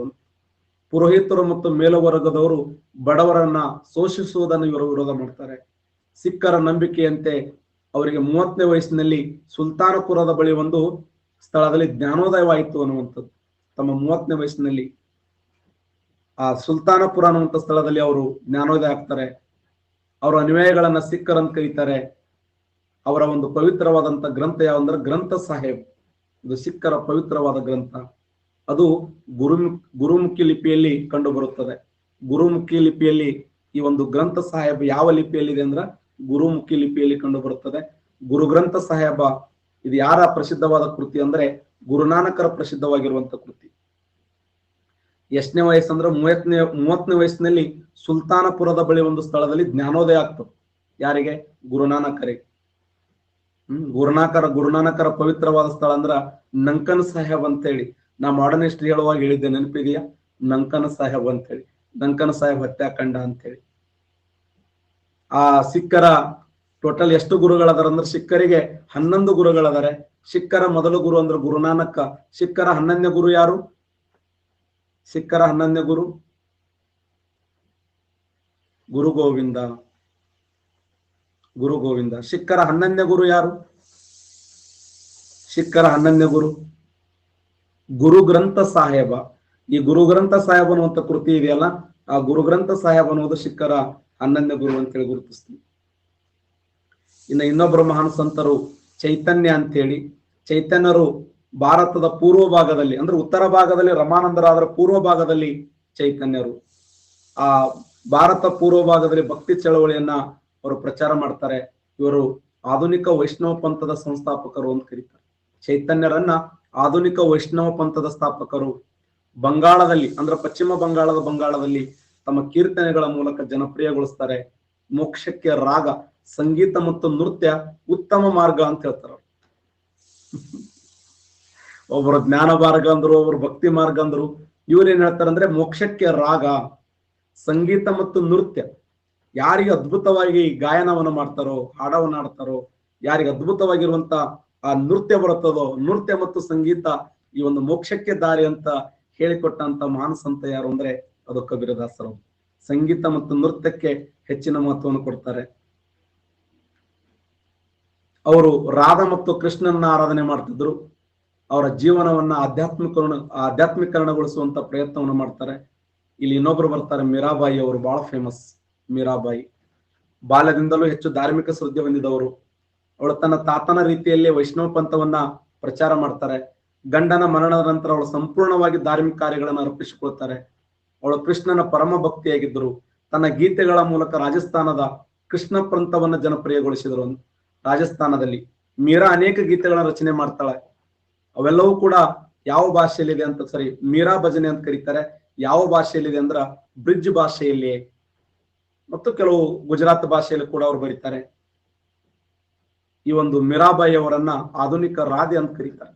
ಪುರೋಹಿತರು ಮತ್ತು ಮೇಲುವರ್ಗದವರು ಬಡವರನ್ನ ಶೋಷಿಸುವುದನ್ನು ಇವರು ವಿರೋಧ ಮಾಡ್ತಾರೆ. ಸಿಖ್ಖರ ನಂಬಿಕೆಯಂತೆ ಅವರಿಗೆ 30ನೇ ವಯಸ್ಸಿನಲ್ಲಿ ಸುಲ್ತಾನಪುರದ ಬಳಿ ಒಂದು ಸ್ಥಳದಲ್ಲಿ ಜ್ಞಾನೋದಯವಾಯಿತು ಅನ್ನುವಂಥದ್ದು. ತಮ್ಮ 30ನೇ ವಯಸ್ಸಿನಲ್ಲಿ ಆ ಸುಲ್ತಾನಪುರ ಅನ್ನುವಂಥ ಸ್ಥಳದಲ್ಲಿ ಅವರು ಜ್ಞಾನೋದಯ ಆಗ್ತಾರೆ. ಅವರ ಅನುಯಾಯಿಗಳನ್ನ ಸಿಖ್ಖರಂತ ಕರೀತಾರೆ. ಅವರ ಒಂದು ಪವಿತ್ರವಾದಂತ ಗ್ರಂಥ ಯಾವಂದ್ರೆ ಗ್ರಂಥ ಸಾಹೇಬ್. ಇದು ಸಿಖ್ಖರ ಪವಿತ್ರವಾದ ಗ್ರಂಥ. ಅದು ಗುರುಮುಖಿ ಲಿಪಿಯಲ್ಲಿ ಕಂಡು ಬರುತ್ತದೆ. ಗುರುಮುಖಿ ಲಿಪಿಯಲ್ಲಿ ಈ ಒಂದು ಗ್ರಂಥ ಸಾಹೇಬ್ ಯಾವ ಲಿಪಿಯಲ್ಲಿದೆ ಅಂದ್ರೆ ಗುರುಮುಖಿ ಲಿಪಿಯಲ್ಲಿ ಕಂಡು ಬರುತ್ತದೆ. ಗುರು ಗ್ರಂಥ ಸಾಹೇಬ ಇದು ಯಾರ ಪ್ರಸಿದ್ಧವಾದ ಕೃತಿ ಅಂದ್ರೆ ಗುರುನಾನಕರ ಪ್ರಸಿದ್ಧವಾಗಿರುವಂತ ಕೃತಿ. ಎಷ್ಟನೇ ವಯಸ್ಸಂದ್ರೆ 30ನೇ ವಯಸ್ಸಿನಲ್ಲಿ ಸುಲ್ತಾನಪುರದ ಬಳಿ ಒಂದು ಸ್ಥಳದಲ್ಲಿ ಜ್ಞಾನೋದಯ ಆಗ್ತದೆ. ಯಾರಿಗೆ? ಗುರುನಾನಕರಿಗೆ. ಗುರುನಾನಕರ ಪವಿತ್ರವಾದ ಸ್ಥಳ ಅಂದ್ರ ನಂಕನ್ ಸಾಹೇಬ್ ಅಂತ ಹೇಳಿ ನಾ ಮಾಡರ್ನ್ ಹಿಸ್ಟ್ರಿ ಹೇಳುವಾಗ ಹೇಳಿದ್ದೆ, ನೆನಪಿದೆಯಾ? ನಂಕನ್ ಸಾಹೇಬ್ ಅಂತ ಹೇಳಿ, ನಂಕನ್ ಸಾಹೇಬ್ ಹತ್ಯಾಕಾಂಡ ಅಂತ ಹೇಳಿ. ಆ ಸಿಖ್ಖರ ಟೋಟಲ್ ಎಷ್ಟು ಗುರುಗಳದಾರ ಅಂದ್ರೆ ಸಿಖ್ಖರಿಗೆ 11 ಗುರುಗಳದಾರೆ. ಸಿಖ್ಖರ ಮೊದಲ ಗುರು ಅಂದ್ರೆ ಗುರುನಾನಕ. ಸಿಖ್ಖರ 11ನೇ ಗುರು ಯಾರು? ಸಿಖ್ಖರ 11ನೇ ಗುರು ಗುರು ಗೋವಿಂದ. ಗುರು ಗೋವಿಂದ. ಸಿಖ್ಖರ 11ನೇ ಗುರು ಯಾರು? ಸಿಖ್ಖರ 11ನೇ ಗುರು ಗುರು ಗ್ರಂಥ ಸಾಹೇಬ. ಈ ಗುರು ಗ್ರಂಥ ಸಾಹೇಬ್ ಅನ್ನುವಂಥ ಕೃತಿ ಇದೆಯಲ್ಲ, ಆ ಗುರು ಗ್ರಂಥ ಸಾಹೇಬ್ ಅನ್ನೋದು ಸಿಖ್ಖರ 11ನೇ ಗುರು ಅಂತೇಳಿ ಗುರುತಿಸ್ತೀವಿ. ಇನ್ನು ಇನ್ನೊಬ್ಬರು ಮಹಾನ್ ಸಂತರು ಚೈತನ್ಯ ಅಂತೇಳಿ. ಚೈತನ್ಯರು ಭಾರತದ ಪೂರ್ವ ಭಾಗದಲ್ಲಿ ಅಂದ್ರೆ ಉತ್ತರ ಭಾಗದಲ್ಲಿ ರಮಾನಂದರಾದರ ಪೂರ್ವ ಭಾಗದಲ್ಲಿ ಚೈತನ್ಯರು. ಆ ಭಾರತ ಪೂರ್ವ ಭಾಗದಲ್ಲಿ ಭಕ್ತಿ ಚಳವಳಿಯನ್ನ ಅವರು ಪ್ರಚಾರ ಮಾಡ್ತಾರೆ. ಇವರು ಆಧುನಿಕ ವೈಷ್ಣವ ಪಂಥದ ಸಂಸ್ಥಾಪಕರು ಅಂತ ಕರೀತಾರೆ. ಚೈತನ್ಯರನ್ನ ಆಧುನಿಕ ವೈಷ್ಣವ ಪಂಥದ ಸ್ಥಾಪಕರು. ಬಂಗಾಳದಲ್ಲಿ ಅಂದ್ರೆ ಪಶ್ಚಿಮ ಬಂಗಾಳದಲ್ಲಿ ತಮ್ಮ ಕೀರ್ತನೆಗಳ ಮೂಲಕ ಜನಪ್ರಿಯಗೊಳಿಸ್ತಾರೆ. ಮೋಕ್ಷಕ್ಕೆ ರಾಗ, ಸಂಗೀತ ಮತ್ತು ನೃತ್ಯ ಉತ್ತಮ ಮಾರ್ಗ ಅಂತ ಹೇಳ್ತಾರೆ. ಒಬ್ಬರು ಜ್ಞಾನ ಮಾರ್ಗ ಅಂದ್ರು, ಒಬ್ರು ಭಕ್ತಿ ಮಾರ್ಗ ಅಂದ್ರು. ಇವ್ರೇನ್ ಹೇಳ್ತಾರೆ ಅಂದ್ರೆ ಮೋಕ್ಷಕ್ಕೆ ರಾಗ, ಸಂಗೀತ ಮತ್ತು ನೃತ್ಯ. ಯಾರಿಗೆ ಅದ್ಭುತವಾಗಿ ಗಾಯನವನ್ನು ಮಾಡ್ತಾರೋ, ಹಾಡವನ್ನು ಆಡ್ತಾರೋ, ಯಾರಿಗೆ ಅದ್ಭುತವಾಗಿರುವಂತ ಆ ನೃತ್ಯ ಬರುತ್ತದೋ, ನೃತ್ಯ ಮತ್ತು ಸಂಗೀತ ಈ ಒಂದು ಮೋಕ್ಷಕ್ಕೆ ದಾರಿ ಅಂತ ಹೇಳಿಕೊಟ್ಟಂತ ಮಹಾನ್ ಸಂತ ಯಾರು ಅಂದ್ರೆ ಅದು ಕಬೀರದಾಸರು. ಸಂಗೀತ ಮತ್ತು ನೃತ್ಯಕ್ಕೆ ಹೆಚ್ಚಿನ ಮಹತ್ವವನ್ನು ಕೊಡ್ತಾರೆ. ಅವರು ರಾಧಾ ಮತ್ತು ಕೃಷ್ಣನ ಆರಾಧನೆ ಮಾಡ್ತಿದ್ರು. ಅವರ ಜೀವನವನ್ನ ಆಧ್ಯಾತ್ಮೀಕರಣಗೊಳಿಸುವಂತ ಪ್ರಯತ್ನವನ್ನು ಮಾಡ್ತಾರೆ. ಇಲ್ಲಿ ಇನ್ನೊಬ್ರು ಬರ್ತಾರೆ, ಮೀರಾಬಾಯಿ. ಅವರು ಬಹಳ ಫೇಮಸ್. ಮೀರಾಬಾಯಿ ಬಾಲ್ಯದಿಂದಲೂ ಹೆಚ್ಚು ಧಾರ್ಮಿಕ ಶ್ರದ್ಧೆ ಹೊಂದಿದವರು. ಅವಳು ತನ್ನ ತಾತನ ರೀತಿಯಲ್ಲಿ ವೈಷ್ಣವ ಪಂಥವನ್ನ ಪ್ರಚಾರ ಮಾಡ್ತಾರೆ. ಗಂಡನ ಮರಣದ ನಂತರ ಅವಳು ಸಂಪೂರ್ಣವಾಗಿ ಧಾರ್ಮಿಕ ಕಾರ್ಯಗಳನ್ನು ಅರ್ಪಿಸಿಕೊಳ್ತಾರೆ. ಅವಳು ಕೃಷ್ಣನ ಪರಮ ಭಕ್ತಿಯಾಗಿದ್ದರು. ತನ್ನ ಗೀತೆಗಳ ಮೂಲಕ ರಾಜಸ್ಥಾನದ ಕೃಷ್ಣ ಪಂಥವನ್ನ ಜನಪ್ರಿಯಗೊಳಿಸಿದರು. ರಾಜಸ್ಥಾನದಲ್ಲಿ ಮೀರಾ ಅನೇಕ ಗೀತೆಗಳನ್ನ ರಚನೆ ಮಾಡ್ತಾಳೆ. ಅವೆಲ್ಲವೂ ಕೂಡ ಯಾವ ಭಾಷೆಯಲ್ಲಿದೆ ಅಂತ, ಸರಿ, ಮೀರಾ ಭಜನೆ ಅಂತ ಕರೀತಾರೆ. ಯಾವ ಭಾಷೆಯಲ್ಲಿದೆ ಅಂದ್ರ ಬ್ರಿಡ್ಜ್ ಭಾಷೆಯಲ್ಲಿ ಮತ್ತು ಕೆಲವು ಗುಜರಾತ್ ಭಾಷೆಯಲ್ಲಿ ಕೂಡ ಅವ್ರು ಬರೀತಾರೆ. ಈ ಒಂದು ಮೀರಾಬಾಯಿ ಅವರನ್ನ ಆಧುನಿಕ ರಾಧೆ ಅಂತ ಕರೀತಾರೆ.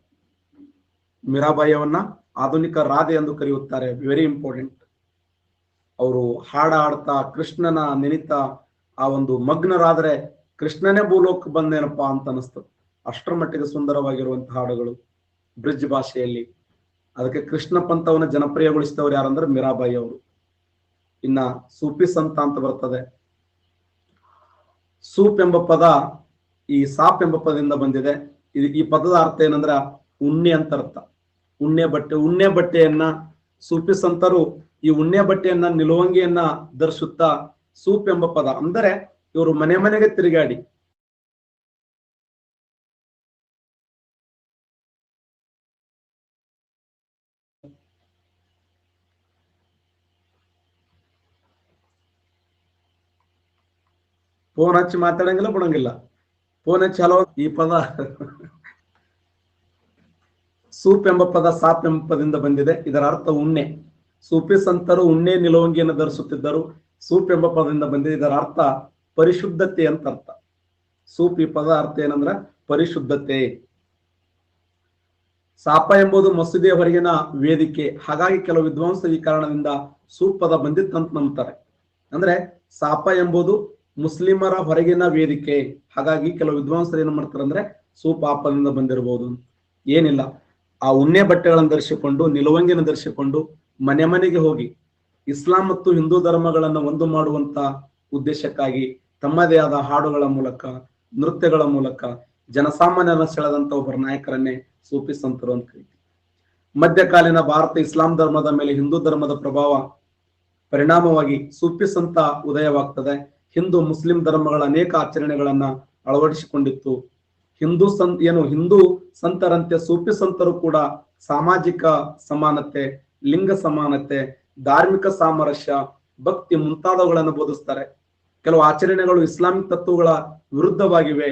ಮೀರಾಬಾಯಿ ಅವನ್ನ ಆಧುನಿಕ ರಾಧೆ ಎಂದು ಕರೆಯುತ್ತಾರೆ. Very important. ಅವರು ಹಾಡ ಹಾಡ್ತಾ ಕೃಷ್ಣನ ನೆನಿತಾ ಆ ಒಂದು ಮಗ್ನರಾದ್ರೆ ಕೃಷ್ಣನೇ ಭೂಲೋಕ ಬಂದೇನಪ್ಪಾ ಅಂತ ಅನಿಸ್ತದೆ. ಅಷ್ಟರ ಮಟ್ಟಿಗೆ ಸುಂದರವಾಗಿರುವಂತಹ ಹಾಡುಗಳು ಬ್ರಿಡ್ಜ್ ಭಾಷೆಯಲ್ಲಿ. ಅದಕ್ಕೆ ಕೃಷ್ಣ ಪಂಥವನ್ನು ಜನಪ್ರಿಯಗೊಳಿಸಿದವರು ಯಾರಂದ್ರೆ ಮೀರಾಬಾಯಿ ಅವರು. ಇನ್ನ ಸೂಫಿ ಸಂತ ಅಂತ ಬರ್ತದೆ. ಸೂಪ್ ಎಂಬ ಪದ ಈ ಸಾಪ್ ಎಂಬ ಪದದಿಂದ ಬಂದಿದೆ. ಈ ಪದದ ಅರ್ಥ ಏನಂದ್ರ ಉಣ್ಣೆ ಅಂತ ಅರ್ಥ. ಉಣ್ಣೆ ಬಟ್ಟೆಯನ್ನ ಸೂಫಿ ಸಂತರು ಈ ಉಣ್ಣೆ ಬಟ್ಟೆಯನ್ನ ನಿಲುವಂಗಿಯನ್ನ ಧರಿಸುತ್ತಾ ಸೂಪ್ ಎಂಬ ಪದ ಅಂದರೆ ಇವರು ಮನೆಗೆ ತಿರುಗಾಡಿ ಫೋನ್ ಹಚ್ಚಿ ಮಾತಾಡಂಗಿಲ್ಲ, ಬಿಡಂಗಿಲ್ಲ. ಫೋನ್ ಹಚ್ಚಿ ಹಲೋ. ಈ ಪದ ಸೂಪ್ ಎಂಬ ಪದ ಸಾಪ್ ಎಂಬ ಪದದಿಂದ ಬಂದಿದೆ. ಇದರ ಅರ್ಥ ಉಣ್ಣೆ. ಸೂಫಿ ಸಂತರು ಉಣ್ಣೆ ನಿಲುವಂಗಿಯನ್ನು ಧರಿಸುತ್ತಿದ್ದರು. ಸೂಪ್ ಎಂಬ ಪದದಿಂದ ಬಂದಿದೆ. ಇದರ ಅರ್ಥ ಪರಿಶುದ್ಧತೆ ಅಂತ ಅರ್ಥ. ಸೂಪ್ ಈ ಪದ ಅರ್ಥ ಏನಂದ್ರ ಪರಿಶುದ್ಧತೆ. ಸಾಪ ಎಂಬುದು ಮಸೂದೆಯ ಹೊರಗಿನ ವೇದಿಕೆ. ಹಾಗಾಗಿ ಕೆಲವು ವಿದ್ವಾಂಸರು ಈ ಕಾರಣದಿಂದ ಸೂಪ್ ಪದ ಬಂದಿತ್ತಂತ ನಂಬ್ತಾರೆ. ಅಂದ್ರೆ ಸಾಪ ಎಂಬುದು ಮುಸ್ಲಿಮರ ಹೊರಗಿನ ವೇದಿಕೆ. ಹಾಗಾಗಿ ಕೆಲವು ವಿದ್ವಾಂಸರು ಏನ್ ಮಾಡ್ತಾರೆ ಅಂದ್ರೆ ಸೂಪ್ ಆ ಪದದಿಂದ ಬಂದಿರಬಹುದು. ಏನಿಲ್ಲ, ಆ ಉಣ್ಣೆ ಬಟ್ಟೆಗಳನ್ನು ಧರಿಸಿಕೊಂಡು ನಿಲುವಂಗಿನ ಧರಿಸಿಕೊಂಡು ಮನೆ ಮನೆಗೆ ಹೋಗಿ ಇಸ್ಲಾಂ ಮತ್ತು ಹಿಂದೂ ಧರ್ಮಗಳನ್ನು ಒಂದು ಮಾಡುವಂತ ಉದ್ದೇಶಕ್ಕಾಗಿ ತಮ್ಮದೇ ಆದ ಹಾಡುಗಳ ಮೂಲಕ ನೃತ್ಯಗಳ ಮೂಲಕ ಜನಸಾಮಾನ್ಯರನ್ನ ಸೆಳೆದಂತ ಒಬ್ಬರ ನಾಯಕರನ್ನೇ ಸೂಫಿ ಸಂತರು ಅಂತ ಕರೀತೀವಿ. ಮಧ್ಯಕಾಲೀನ ಭಾರತ ಇಸ್ಲಾಂ ಧರ್ಮದ ಮೇಲೆ ಹಿಂದೂ ಧರ್ಮದ ಪ್ರಭಾವ ಪರಿಣಾಮವಾಗಿ ಸೂಫಿ ಸಂತ ಉದಯವಾಗ್ತದೆ. ಹಿಂದೂ ಮುಸ್ಲಿಂ ಧರ್ಮಗಳ ಅನೇಕ ಆಚರಣೆಗಳನ್ನ ಅಳವಡಿಸಿಕೊಂಡಿತ್ತು. ಹಿಂದೂ ಸಂತರಂತೆ ಸೂಫಿ ಸಂತರು ಕೂಡ ಸಾಮಾಜಿಕ ಸಮಾನತೆ, ಲಿಂಗ ಸಮಾನತೆ, ಧಾರ್ಮಿಕ ಸಾಮರಸ್ಯ, ಭಕ್ತಿ ಮುಂತಾದವುಗಳನ್ನು ಬೋಧಿಸ್ತಾರೆ. ಕೆಲವು ಆಚರಣೆಗಳು ಇಸ್ಲಾಮಿಕ್ ತತ್ವಗಳ ವಿರುದ್ಧವಾಗಿವೆ.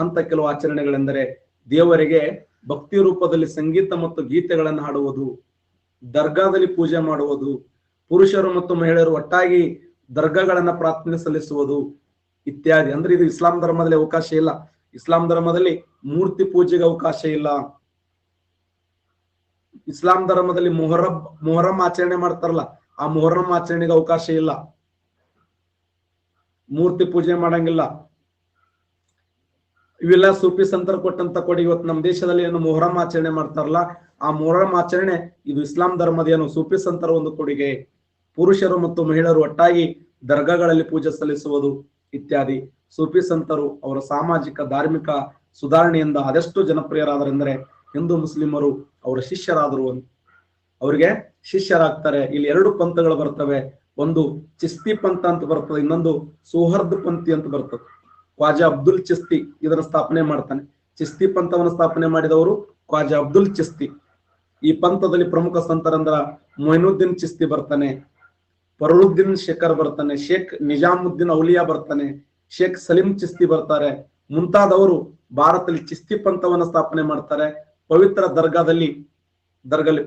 ಅಂತ ಕೆಲವು ಆಚರಣೆಗಳೆಂದರೆ ದೇವರಿಗೆ ಭಕ್ತಿ ರೂಪದಲ್ಲಿ ಸಂಗೀತ ಮತ್ತು ಗೀತೆಗಳನ್ನು ಹಾಡುವುದು, ದರ್ಗಾದಲ್ಲಿ ಪೂಜೆ ಮಾಡುವುದು, ಪುರುಷರು ಮತ್ತು ಮಹಿಳೆಯರು ಒಟ್ಟಾಗಿ ದರ್ಗಾಗಳನ್ನ ಪ್ರಾರ್ಥನೆ ಸಲ್ಲಿಸುವುದು ಇತ್ಯಾದಿ. ಅಂದ್ರೆ ಇದು ಇಸ್ಲಾಂ ಧರ್ಮದಲ್ಲಿ ಅವಕಾಶ ಇಲ್ಲ. ಇಸ್ಲಾಂ ಧರ್ಮದಲ್ಲಿ ಮೂರ್ತಿ ಪೂಜೆಗೆ ಅವಕಾಶ ಇಲ್ಲ. ಇಸ್ಲಾಂ ಧರ್ಮದಲ್ಲಿ ಮೊಹರಂ ಆಚರಣೆ ಮಾಡ್ತಾರಲ್ಲ, ಆ ಮೊಹರಂ ಆಚರಣೆಗೆ ಅವಕಾಶ ಇಲ್ಲ. ಮೂರ್ತಿ ಪೂಜೆ ಮಾಡಂಗಿಲ್ಲ. ಇವೆಲ್ಲ ಸೂಫಿ ಸಂತರ ಕೊಟ್ಟಂತ ಕೊಡುಗೆ. ಇವತ್ತು ನಮ್ಮ ದೇಶದಲ್ಲಿ ಏನು ಮೊಹರಂ ಆಚರಣೆ ಮಾಡ್ತಾರಲ್ಲ, ಆ ಮೊಹರಂ ಆಚರಣೆ ಇದು ಇಸ್ಲಾಂ ಧರ್ಮದ ಏನು ಸೂಫಿ ಸಂತರ ಒಂದು ಕೊಡುಗೆ. ಪುರುಷರು ಮತ್ತು ಮಹಿಳೆಯರು ಒಟ್ಟಾಗಿ ದರ್ಗಾಗಳಲ್ಲಿ ಪೂಜೆ ಸಲ್ಲಿಸುವುದು ಇತ್ಯಾದಿ. ಸೂಫಿ ಸಂತರು ಅವರ ಸಾಮಾಜಿಕ ಧಾರ್ಮಿಕ ಸುಧಾರಣೆಯಿಂದ ಅದೆಷ್ಟು ಜನಪ್ರಿಯರಾದರೆಂದರೆ ಹಿಂದೂ ಮುಸ್ಲಿಮರು ಅವರ ಶಿಷ್ಯರಾದರು, ಅವರಿಗೆ ಶಿಷ್ಯರಾಗ್ತಾರೆ. ಇಲ್ಲಿ ಎರಡು ಪಂಥಗಳು ಬರ್ತವೆ. ಒಂದು ಚಿಸ್ತಿ ಪಂಥ ಅಂತ ಬರ್ತದೆ, ಇನ್ನೊಂದು ಸೌಹಾರ್ದ ಪಂಥಿ ಅಂತ ಬರ್ತದೆ. ಖ್ವಾಜಾ ಅಬ್ದುಲ್ ಚಿಸ್ತಿ ಇದರ ಸ್ಥಾಪನೆ ಮಾಡ್ತಾನೆ. ಚಿಸ್ತಿ ಪಂಥವನ್ನು ಸ್ಥಾಪನೆ ಮಾಡಿದವರು ಖ್ವಾಜಾ ಅಬ್ದುಲ್ ಚಿಸ್ತಿ. ಈ ಪಂಥದಲ್ಲಿ ಪ್ರಮುಖ ಸಂತರಂದ್ರ ಮೊಯಿನುದ್ದೀನ್ ಚಿಸ್ತಿ ಬರ್ತಾನೆ, ಫರುದ್ದೀನ್ ಶೇಖರ್ ಬರ್ತಾನೆ, ಶೇಖ್ ನಿಜಾಮುದ್ದೀನ್ ಔಲಿಯಾ ಬರ್ತಾನೆ, ಶೇಖ್ ಸಲೀಂ ಚಿಸ್ತಿ ಬರ್ತಾರೆ. ಮುಂತಾದವರು ಭಾರತದಲ್ಲಿ ಚಿಸ್ತಿ ಪಂಥವನ್ನು ಸ್ಥಾಪನೆ ಮಾಡ್ತಾರೆ. ಪವಿತ್ರ ದರ್ಗಾದಲ್ಲಿ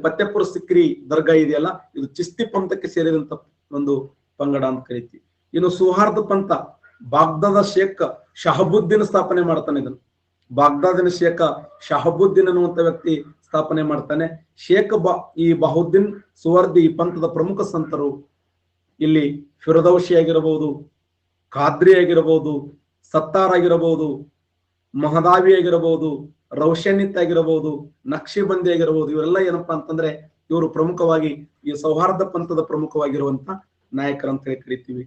ಫತೇಪುರ್ ಸಿಕ್ರಿ ದರ್ಗಾ ಇದೆಯಲ್ಲ, ಇದು ಚಿಸ್ತಿ ಪಂಥಕ್ಕೆ ಸೇರಿದಂತ ಒಂದು ಪಂಗಡ ಅಂತ ಕರಿತೀವಿ. ಇನ್ನು ಸೌಹಾರ್ದ ಪಂಥ ಬಾಗ್ದಾದ ಶೇಖ್ ಶಹಬುದ್ದೀನ್ ಸ್ಥಾಪನೆ ಮಾಡ್ತಾನೆ. ಇದನ್ನು ಬಾಗ್ದಾದಿನ ಶೇಖ ಶಹಬುದ್ದೀನ್ ಅನ್ನುವಂತ ವ್ಯಕ್ತಿ ಸ್ಥಾಪನೆ ಮಾಡ್ತಾನೆ. ಈ ಬಹವುದ್ದೀನ್ ಸುವರ್ದಿ ಈ ಪಂಥದ ಪ್ರಮುಖ ಸಂತರು. ಇಲ್ಲಿ ಫಿರದೌಶಿ ಆಗಿರಬಹುದು, ಖಾದ್ರಿ ಆಗಿರಬಹುದು, ಸತ್ತಾರ್ ಆಗಿರಬಹುದು, ಮಹದಾವಿ ಆಗಿರಬಹುದು, ರೌಷನಿತ್ ಆಗಿರಬಹುದು, ನಕ್ಷಿಬಂದಿ ಆಗಿರಬಹುದು, ಇವರೆಲ್ಲ ಏನಪ್ಪಾ ಅಂತಂದ್ರೆ ಇವರು ಪ್ರಮುಖವಾಗಿ ಈ ಸೌಹಾರ್ದ ಪಂಥದ ಪ್ರಮುಖವಾಗಿರುವಂತ ನಾಯಕರಂತ ಹೇಳಿ ಕರಿತೀವಿ.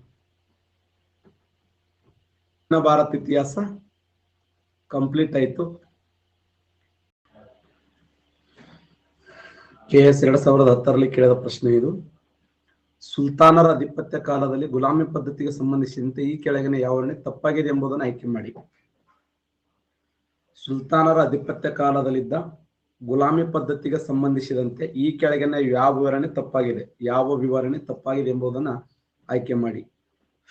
ಭಾರತ ಇತಿಹಾಸ ಕಂಪ್ಲೀಟ್ ಆಯ್ತು. KS 2010ರಲ್ಲಿ ಕೇಳಿದ ಪ್ರಶ್ನೆ ಇದು. ಸುಲ್ತಾನರ ಅಧಿಪತ್ಯ ಕಾಲದಲ್ಲಿ ಗುಲಾಮಿ ಪದ್ಧತಿಗೆ ಸಂಬಂಧಿಸಿದಂತೆ ಈ ಕೆಳಗಿನ ಯಾವ ವಿವರಣೆ ತಪ್ಪಾಗಿದೆ ಎಂಬುದನ್ನು ಆಯ್ಕೆ ಮಾಡಿ. ಸುಲ್ತಾನರ ಅಧಿಪತ್ಯ ಕಾಲದಲ್ಲಿದ್ದ ಗುಲಾಮಿ ಪದ್ಧತಿಗೆ ಸಂಬಂಧಿಸಿದಂತೆ ಈ ಕೆಳಗಿನ ಯಾವ ವಿವರಣೆ ತಪ್ಪಾಗಿದೆ ಎಂಬುದನ್ನು ಆಯ್ಕೆ ಮಾಡಿ.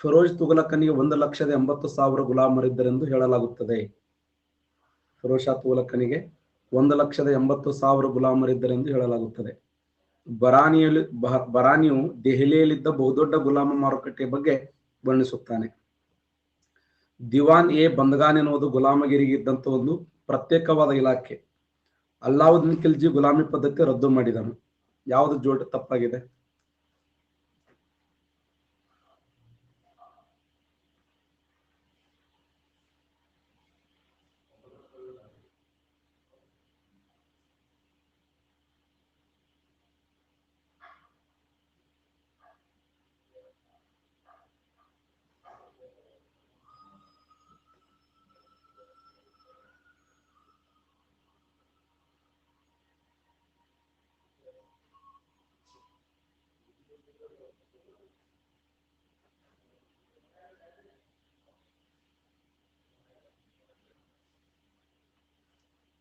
ಫಿರೋಜ್ ತುಘಲಕನಿಗೆ 1,80,000 ಗುಲಾಮರಿದ್ದರೆಂದು ಹೇಳಲಾಗುತ್ತದೆ. ಫಿರೋಜ್ ಶಾ ತುಘಲಕನಿಗೆ 1,80,000 ಗುಲಾಮರಿದ್ದರೆಂದು ಹೇಳಲಾಗುತ್ತದೆ. ಬರಾನಿಯು ದೆಹಲಿಯಲ್ಲಿದ್ದ ಬಹುದೊಡ್ಡ ಗುಲಾಮ ಮಾರುಕಟ್ಟೆಯ ಬಗ್ಗೆ ವರ್ಣಿಸುತ್ತಾನೆ. ದಿವಾನ್ ಬಂದಗಾನ್ ಎನ್ನುವುದು ಗುಲಾಮಗಿರಿಗೆ ಇದ್ದಂತ ಒಂದು ಪ್ರತ್ಯೇಕವಾದ ಇಲಾಖೆ. ಅಲ್ಲಾವುದ್ದೀನ್ ಖಿಲ್ಜಿ ಗುಲಾಮಿ ಪದ್ಧತಿ ರದ್ದು ಮಾಡಿದನು. ಯಾವುದು ಜೋಡ್ ತಪ್ಪಾಗಿದೆ?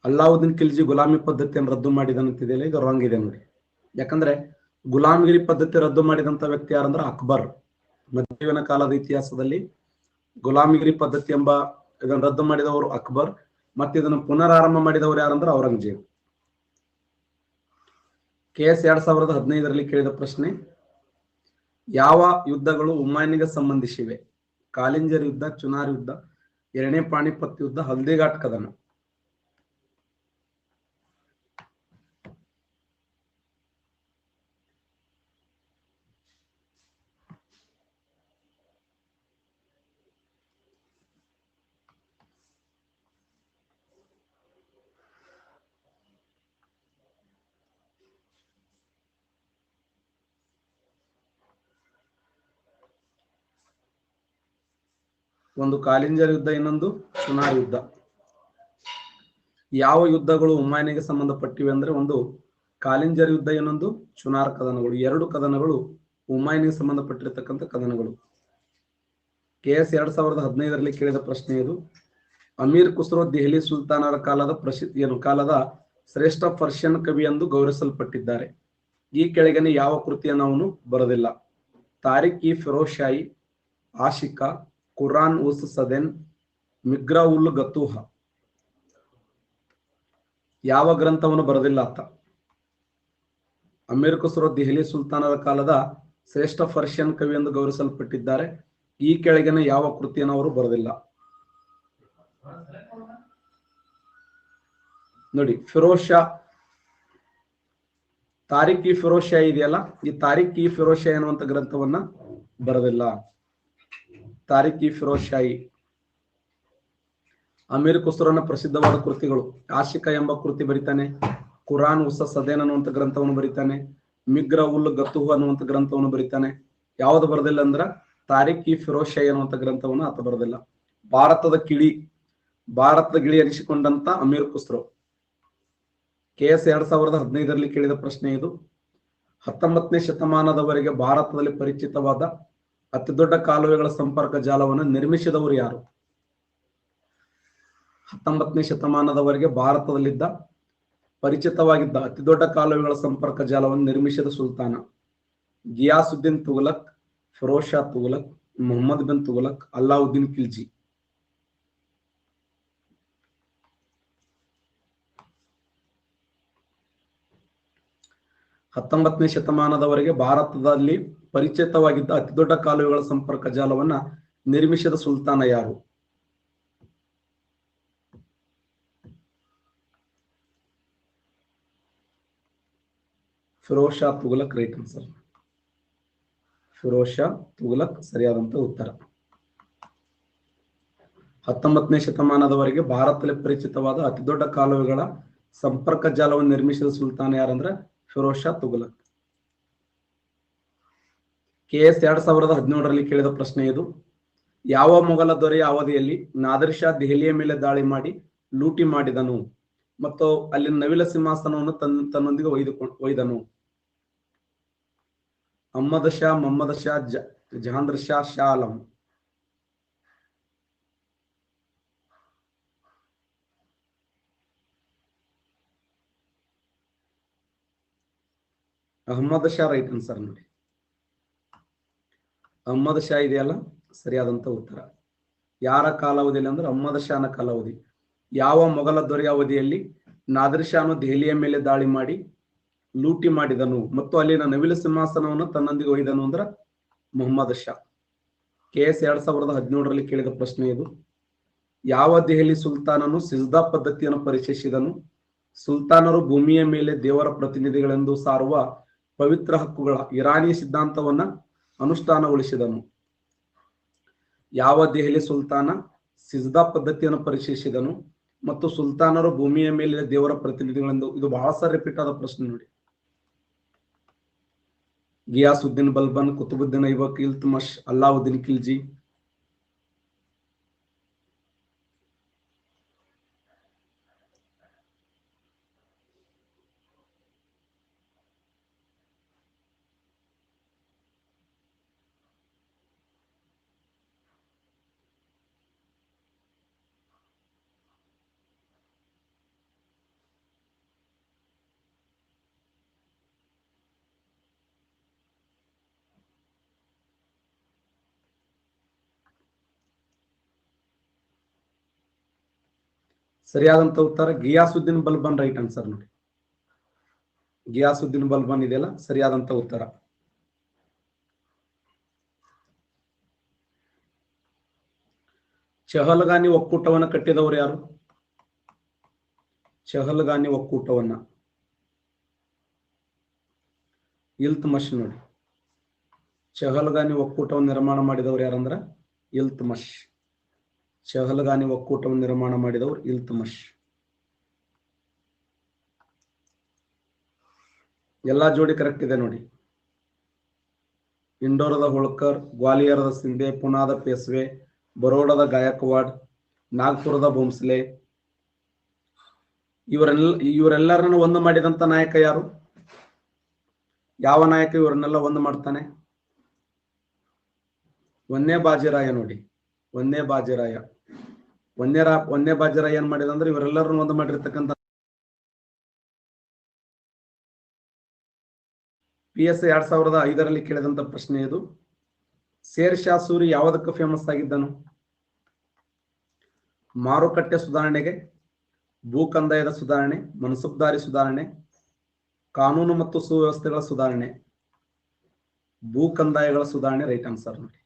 ಅಲ್ಲಾವುದ್ದೀನ್ ಖಿಲ್ಜಿ ಗುಲಾಮಿ ಪದ್ಧತಿಯನ್ನು ರದ್ದು ಮಾಡಿದಂತಿದೆಯಲ್ಲ, ಇದು ರಾಂಗ್ ಇದೆ ನೋಡಿ. ಯಾಕಂದ್ರೆ ಗುಲಾಮಗಿರಿ ಪದ್ಧತಿ ರದ್ದು ಮಾಡಿದಂತ ವ್ಯಕ್ತಿ ಯಾರಂದ್ರೆ ಅಕ್ಬರ್. ಮಧ್ಯವಿನ ಕಾಲದ ಇತಿಹಾಸದಲ್ಲಿ ಗುಲಾಮಗಿರಿ ಪದ್ಧತಿ ಎಂಬ ಇದನ್ನು ರದ್ದು ಮಾಡಿದವರು ಅಕ್ಬರ್, ಮತ್ತೆ ಇದನ್ನು ಪುನರಾರಂಭ ಮಾಡಿದವರು ಯಾರಂದ್ರೆ ಔರಂಗಜೇಬ್. KS 2015ರಲ್ಲಿ ಕೇಳಿದ ಪ್ರಶ್ನೆ, ಯಾವ ಯುದ್ಧಗಳು ಹುಮಾಯೂನ್ಗೆ ಸಂಬಂಧಿಸಿವೆ? ಕಾಲಿಂಜರ್ ಯುದ್ಧ, ಚುನಾರ್ ಯುದ್ಧ, ಎರಡನೇ ಪಾಣಿಪತ್ ಯುದ್ಧ, ಹಲ್ದಿಘಾಟ್ ಕದನ. ಒಂದು ಕಾಲಿಂಜರ್ ಯುದ್ಧ, ಇನ್ನೊಂದು ಚುನಾರ್ ಯುದ್ಧ. ಯಾವ ಯುದ್ಧಗಳು ಹುಮಾಯೂನಿಗೆ ಸಂಬಂಧಪಟ್ಟಿವೆ ಅಂದ್ರೆ ಒಂದು ಕಾಲಿಂಜರ್ ಯುದ್ಧ, ಇನ್ನೊಂದು ಚುನಾರ್ ಕದನಗಳು. ಎರಡು ಕದನಗಳು ಹುಮಾಯೂನಿಗೆ ಸಂಬಂಧಪಟ್ಟಿರತಕ್ಕಂಥ ಕದನಗಳು. KS 2015ರಲ್ಲಿ ಕೇಳಿದ ಪ್ರಶ್ನೆ ಇದು. ಅಮೀರ್ ಖುಸ್ರೋ ದೆಹಲಿ ಸುಲ್ತಾನರ ಕಾಲದ ಶ್ರೇಷ್ಠ ಪರ್ಷಿಯನ್ ಕವಿ ಎಂದು ಗೌರವಿಸಲ್ಪಟ್ಟಿದ್ದಾರೆ. ಈ ಕೆಳಗಿನ ಯಾವ ಕೃತಿಯನ್ನು ಅವನು ಬರೆದಿಲ್ಲ? ತಾರಿಕ್ ಇ ಫಿರೋಜ್ ಶಾಹಿ, ಆಶಿಕಾ, ಕುರಾನ್ ಉಸ್ ಸದೆನ್, ಮಿಗ್ರಾ ಉಲ್ ಗತೂಹ. ಯಾವ ಗ್ರಂಥವನ್ನು ಬರೆದಿಲ್ಲ ಆತ? ಅಮೀರ್ ಖುಸ್ರೋ ದೆಹಲಿ ಸುಲ್ತಾನರ ಕಾಲದ ಶ್ರೇಷ್ಠ ಪರ್ಷಿಯನ್ ಕವಿ ಎಂದು ಗೌರವಿಸಲ್ಪಟ್ಟಿದ್ದಾರೆ. ಈ ಕೆಳಗಿನ ಯಾವ ಕೃತಿಯನ್ನು ಅವರು ಬರೆದಿಲ್ಲ? ನೋಡಿ, ಫಿರೋಜ್ ಶಾ, ತಾರಿಕ್ ಇ ಫಿರೋಜ್ ಶಾಹಿ ಇದೆಯಲ್ಲ, ಈ ತಾರಿಕ್ ಇ ಫಿರೋಜ್ ಶಾಹಿ ಅನ್ನುವಂಥ ಗ್ರಂಥವನ್ನ ಬರೆದಿಲ್ಲ. ತಾರಿಕ್ ಇ ಫಿರೋಜ್ ಶಾಹಿ. ಅಮೀರ್ ಖುಸ್ರೋನ ಪ್ರಸಿದ್ಧವಾದ ಕೃತಿಗಳು: ಆಶಿಕಾ ಎಂಬ ಕೃತಿ ಬರೀತಾನೆ, ಕುರಾನ್ ಉಸ್ ಸದೇನ್ ಅನ್ನುವಂಥ ಗ್ರಂಥವನ್ನು ಬರೀತಾನೆ, ಮಿಗ್ರಾ ಉಲ್ ಗತೂಹ ಅನ್ನುವಂಥ ಗ್ರಂಥವನ್ನು ಬರೀತಾನೆ. ಯಾವ್ದು ಬರೆದಿಲ್ಲ ಅಂದ್ರ ತಾರಿಕ್ ಇ ಫಿರೋಜ್ ಶಾಹಿ ಅನ್ನುವಂಥ ಗ್ರಂಥವನ್ನು ಆತ ಬರೆದಿಲ್ಲ. ಭಾರತದ ಗಿಳಿ ಅನಿಸಿಕೊಂಡಂತ ಅಮೀರ್ ಖುಸ್ರೋ. KS 2015ರಲ್ಲಿ ಕೇಳಿದ ಪ್ರಶ್ನೆ ಇದು. 19ನೇ ಶತಮಾನದವರೆಗೆ ಭಾರತದಲ್ಲಿ ಪರಿಚಿತವಾದ ಅತಿದೊಡ್ಡ ಕಾಲುವೆಗಳ ಸಂಪರ್ಕ ಜಾಲವನ್ನು ನಿರ್ಮಿಸಿದವರು ಯಾರು? 19ನೇ ಶತಮಾನದವರೆಗೆ ಭಾರತದಲ್ಲಿದ್ದ ಪರಿಚಿತವಾಗಿದ್ದ ಅತಿದೊಡ್ಡ ಕಾಲುವೆಗಳ ಸಂಪರ್ಕ ಜಾಲವನ್ನು ನಿರ್ಮಿಸಿದ ಸುಲ್ತಾನ. ಗಿಯಾಸುದ್ದೀನ್ ತುಘಲಕ್, ಫಿರೋಜ್ ಶಾ ತುಘಲಕ್, ಮೊಹಮ್ಮದ್ ಬಿನ್ ತುಘಲಕ್, ಅಲ್ಲಾವುದ್ದೀನ್ ಖಿಲ್ಜಿ. 19ನೇ ಶತಮಾನದವರೆಗೆ ಭಾರತದಲ್ಲಿ ಪರಿಚಿತವಾಗಿದ್ದ ಅತಿದೊಡ್ಡ ಕಾಲುವೆಗಳ ಸಂಪರ್ಕ ಜಾಲವನ್ನ ನಿರ್ಮಿಸಿದ ಸುಲ್ತಾನ ಯಾರು? ಫಿರೋಜ್ ಶಾ ತುಘಲಕ್. Right answer. ಫಿರೋಜ್ ಶಾ ತುಘಲಕ್ ಸರಿಯಾದಂತ ಉತ್ತರ. 19ನೇ ಶತಮಾನದವರೆಗೆ ಭಾರತದಲ್ಲಿ ಪರಿಚಿತವಾದ ಅತಿದೊಡ್ಡ ಕಾಲುವೆಗಳ ಸಂಪರ್ಕ ಜಾಲವನ್ನು ನಿರ್ಮಿಸಿದ ಸುಲ್ತಾನ ಯಾರಂದ್ರೆ ಫಿರೋಜ್ ಶಾ ತುಘಲಕ್. KS 2017ರಲ್ಲಿ ಕೇಳಿದ ಪ್ರಶ್ನೆ ಇದು. ಯಾವ ಮೊಘಲ ದೊರೆಯ ಅವಧಿಯಲ್ಲಿ ನಾದಿರ್ ಶಾ ದೆಹಲಿಯ ಮೇಲೆ ದಾಳಿ ಮಾಡಿ ಲೂಟಿ ಮಾಡಿದನು ಮತ್ತು ಅಲ್ಲಿನ ನವಿಲ ಸಿಂಹಾಸನವನ್ನು ತನ್ನೊಂದಿಗೆ ಒಯ್ದನು? ಅಹ್ಮದ್ ಶಾ, ಮೊಹಮ್ಮದ್ ಶಾ, ಜಹಾಂಗೀರ್ ಶಾ, ಶಾ ಆಲಂ. Ahmad Shah right answer. ನೋಡಿ, ಅಹ್ಮದ್ ಶಾ ಇದೆಯಲ್ಲ ಸರಿಯಾದಂತ ಉತ್ತರ. ಯಾರ ಕಾಲಾವಧಿಯಲ್ಲಿ ಅಂದ್ರೆ ಅಹ್ಮದ್ ಶಾನ ಕಾಲಾವಧಿ. ಯಾವ ಮೊಘಲ ದೊರೆಯ ಅವಧಿಯಲ್ಲಿ ನಾದಿರ್ ಶಾನು ದೆಹಲಿಯ ಮೇಲೆ ದಾಳಿ ಮಾಡಿ ಲೂಟಿ ಮಾಡಿದನು ಮತ್ತು ಅಲ್ಲಿನ ನವಿಲು ಸಿಂಹಾಸನವನ್ನು ತನ್ನೊಂದಿಗೆ ಒಯ್ದನು ಅಂದ್ರ ಮೊಹಮ್ಮದ್ ಶಾ. KS 2017ರಲ್ಲಿ ಕೇಳಿದ ಪ್ರಶ್ನೆ ಇದು. ಯಾವ ದೆಹಲಿ ಸುಲ್ತಾನನು ಸಿಜ್ದಾ ಪದ್ಧತಿಯನ್ನು ಪರಿಚಯಿಸಿದನು? ಸುಲ್ತಾನರು ಭೂಮಿಯ ಮೇಲೆ ದೇವರ ಪ್ರತಿನಿಧಿಗಳೆಂದು ಸಾರುವ ಪವಿತ್ರ ಹಕ್ಕುಗಳ ಇರಾನಿ ಸಿದ್ಧಾಂತವನ್ನ ಅನುಷ್ಠಾನಗೊಳಿಸಿದನು? ಯಾವ ದೆಹಲಿ ಸುಲ್ತಾನ ಸಿಜ್ದಾ ಪದ್ಧತಿಯನ್ನು ಪರಿಚಯಿಸಿದನು ಮತ್ತು ಸುಲ್ತಾನರು ಭೂಮಿಯ ಮೇಲೆ ದೇವರ ಪ್ರತಿನಿಧಿಗಳೆಂದು? ಇದು ಬಹಳ ಸಾರಿ ರಿಪೀಟ್ ಆದ ಪ್ರಶ್ನೆ ನೋಡಿ. ಗಿಯಾಸುದ್ದೀನ್ ಬಲ್ಬನ್, ಕುತುಬುದ್ದೀನ್ ಐಬಕ್, ಇಲ್ತುಮಶ್, ಅಲ್ಲಾವುದ್ದೀನ್ ಖಿಲ್ಜಿ. ಸರಿಯಾದಂತ ಉತ್ತರ ಗಿಯಾಸುದ್ದೀನ್ ಬಲ್ಬನ್. Right answer. ನೋಡಿ, ಗಿಯಾಸುದ್ದೀನ್ ಬಲ್ಬನ್ ಇದೆಯಲ್ಲ ಸರಿಯಾದಂತ ಉತ್ತರ. ಚಹಲ್ಗಾನಿ ಒಕ್ಕೂಟವನ್ನ ಕಟ್ಟಿದವರು ಯಾರು? ಚಹಲ್ಗಾನಿ ಒಕ್ಕೂಟವನ್ನ ಇಲ್ತುಮಶ್. ನೋಡಿ, ಚಹಲ್ಗಾನಿ ಒಕ್ಕೂಟವನ್ನು ನಿರ್ಮಾಣ ಮಾಡಿದವರು ಯಾರಂದ್ರ ಇಲ್ತುಮಶ್. ಚಹಲ್ಗಾನಿ ಒಕ್ಕೂಟವನ್ನು ನಿರ್ಮಾಣ ಮಾಡಿದವರು ಇಲ್ತುಮಶ್. ಎಲ್ಲಾ ಜೋಡಿ ಕರೆಕ್ಟ್ ಇದೆ ನೋಡಿ. ಇಂಡೋರದ ಹೋಳ್ಕರ್, ಗ್ವಾಲಿಯರದ ಸಿಂಧೆ, ಪುನಾದ ಪೇಸ್ವೆ, ಬರೋಡದ ಗಾಯಕ್ವಾಡ್, ನಾಗ್ಪುರದ ಭೋಂಸ್ಲೆ, ಇವರೆಲ್ಲರನ್ನು ಒಂದು ಮಾಡಿದಂತ ನಾಯಕ ಯಾರು? ಯಾವ ನಾಯಕ ಇವರನ್ನೆಲ್ಲ ಒಂದು ಮಾಡ್ತಾನೆ? ಒಂದೇ ಬಾಜಿರಾಯ ನೋಡಿ, ಒಂದೇ ಬಾಜಿರಾಯ. ಒಂದೇ ಬಾಜಿರಾಯ ಏನ್ ಮಾಡಿದ ಅಂದ್ರೆ ಇವರೆಲ್ಲರನ್ನು ಒಂದು ಮಾಡಿರ್ತಕ್ಕಂಥ PSI 2005ರಲ್ಲಿ ಕೇಳಿದಂತ ಪ್ರಶ್ನೆ ಇದು. ಶೇರ್ ಶಾ ಸೂರಿ ಯಾವುದಕ್ಕೆ ಫೇಮಸ್ ಆಗಿದ್ದನು? ಮಾರುಕಟ್ಟೆ ಸುಧಾರಣೆಗೆ, ಭೂ ಕಂದಾಯದ ಸುಧಾರಣೆ, ಮನಸುಬ್ದಾರಿ ಸುಧಾರಣೆ, ಕಾನೂನು ಮತ್ತು ಸುವ್ಯವಸ್ಥೆಗಳ ಸುಧಾರಣೆ. ಭೂ ಕಂದಾಯಗಳ ಸುಧಾರಣೆ ರೈಟ್ ಆನ್ಸರ್ ನೋಡಿ.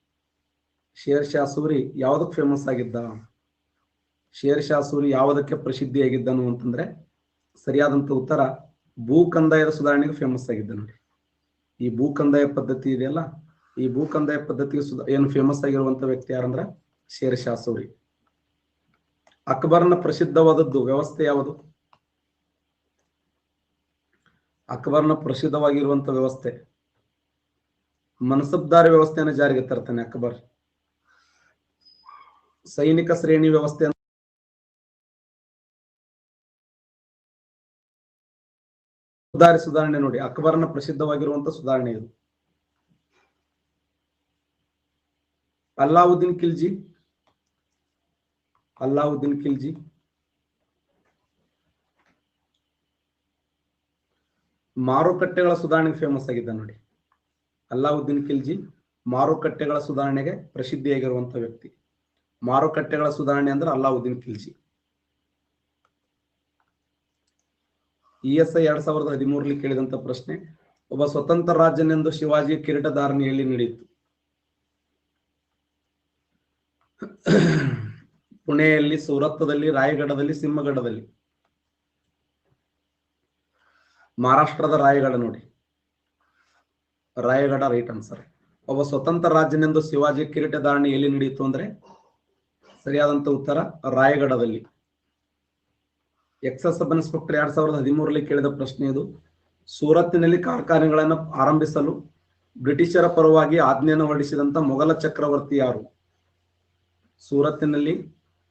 ಶೇರ್ ಶಾ ಸೂರಿ ಯಾವುದಕ್ಕೆ ಫೇಮಸ್ ಆಗಿದ್ದ? ಶೇರ್ ಶಾ ಸೂರಿ ಯಾವುದಕ್ಕೆ ಪ್ರಸಿದ್ಧಿಯಾಗಿದ್ದನು ಅಂತಂದ್ರೆ ಸರಿಯಾದಂತ ಉತ್ತರ ಭೂ ಕಂದಾಯದ ಸುಧಾರಣೆಗೆ ಫೇಮಸ್ ಆಗಿದ್ದ ನೋಡಿ. ಈ ಭೂ ಕಂದಾಯ ಪದ್ಧತಿ ಇದೆಯಲ್ಲ, ಈ ಭೂ ಕಂದಾಯ ಪದ್ಧತಿಗೆ ಏನು ಫೇಮಸ್ ಆಗಿರುವಂತ ವ್ಯಕ್ತಿ ಯಾರಂದ್ರ ಶೇರ್ ಶಾ ಸೂರಿ. ಅಕ್ಬರ್ನ ಪ್ರಸಿದ್ಧವಾದದ್ದು ವ್ಯವಸ್ಥೆ ಯಾವುದು? ಅಕ್ಬರ್ನ ಪ್ರಸಿದ್ಧವಾಗಿರುವಂತ ವ್ಯವಸ್ಥೆ ಮನಸಬ್ದಾರಿ ವ್ಯವಸ್ಥೆಯನ್ನು ಜಾರಿಗೆ ತರ್ತಾನೆ ಅಕ್ಬರ್. ಸೈನಿಕ ಶ್ರೇಣಿ ವ್ಯವಸ್ಥೆ ಸುಧಾರಣೆ ನೋಡಿ, ಅಕ್ಬರ್ನ ಪ್ರಸಿದ್ಧವಾಗಿರುವಂತ ಸುಧಾರಣೆ ಇದು. ಅಲ್ಲಾವುದ್ದೀನ್ ಖಿಲ್ಜಿ, ಅಲ್ಲಾವುದ್ದೀನ್ ಖಿಲ್ಜಿ ಮಾರುಕಟ್ಟೆಗಳ ಸುಧಾರಣೆಗೆ ಫೇಮಸ್ ಆಗಿದ್ದ ನೋಡಿ. ಅಲ್ಲಾವುದ್ದೀನ್ ಖಿಲ್ಜಿ ಮಾರುಕಟ್ಟೆಗಳ ಸುಧಾರಣೆಗೆ ಪ್ರಸಿದ್ಧಿಯಾಗಿರುವಂತ ವ್ಯಕ್ತಿ. ಮಾರುಕಟ್ಟೆಗಳ ಸುಧಾರಣೆ ಅಂದ್ರೆ ಅಲ್ಲಾವುದ್ದೀನ್ ಖಿಲ್ಜಿ. ESI 2013ರಲ್ಲಿ ಕೇಳಿದಂತ ಪ್ರಶ್ನೆ, ಒಬ್ಬ ಸ್ವತಂತ್ರ ರಾಜನೆಂದು ಶಿವಾಜಿ ಕಿರೀಟಧಾರಣೆ ಎಲ್ಲಿ ನಡೆಯಿತು? ಪುಣೆಯಲ್ಲಿ, ಸೂರತ್ದಲ್ಲಿ, ರಾಯಗಢದಲ್ಲಿ, ಸಿಂಹಗಢದಲ್ಲಿ. ಮಹಾರಾಷ್ಟ್ರದ ರಾಯಗಢ ನೋಡಿ, ರಾಯಗಢ ರೈಟ್ ಆನ್ಸರ್. ಒಬ್ಬ ಸ್ವತಂತ್ರ ರಾಜನೆಂದು ಶಿವಾಜಿ ಕಿರೀಟಧಾರಣೆ ಎಲ್ಲಿ ನಡೆಯಿತು ಅಂದ್ರೆ ಸರಿಯಾದಂತ ಉತ್ತರ ರಾಯಗಢದಲ್ಲಿ. ಎಕ್ಸೈಸ್ ಸಬ್ ಇನ್ಸ್ಪೆಕ್ಟರ್ 2013ರಲ್ಲಿ ಕೇಳಿದ ಪ್ರಶ್ನೆ ಇದು. ಸೂರತ್ತಿನಲ್ಲಿ ಕಾರ್ಖಾನೆಗಳನ್ನು ಆರಂಭಿಸಲು ಬ್ರಿಟಿಷರ ಪರವಾಗಿ ಆಜ್ಞೆಯನ್ನು ಹೊರಡಿಸಿದಂತ ಮೊಘಲ ಚಕ್ರವರ್ತಿ ಯಾರು? ಸೂರತ್ತಿನಲ್ಲಿ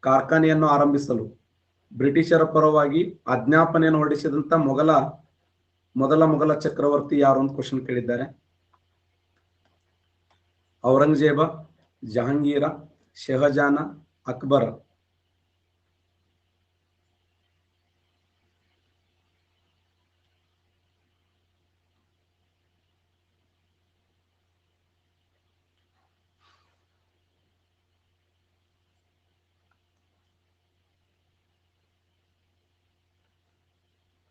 ಕಾರ್ಖಾನೆಯನ್ನು ಆರಂಭಿಸಲು ಬ್ರಿಟಿಷರ ಪರವಾಗಿ ಆಜ್ಞಾಪನೆಯನ್ನು ಹೊರಡಿಸಿದಂತ ಮೊದಲ ಮೊಘಲ ಚಕ್ರವರ್ತಿ ಯಾರು ಅಂತ ಕ್ವಶನ್ ಕೇಳಿದ್ದಾರೆ. ಔರಂಗಜೇಬ, ಜಹಾಂಗೀರ, ಶಹಜಾನ, ಅಕ್ಬರ.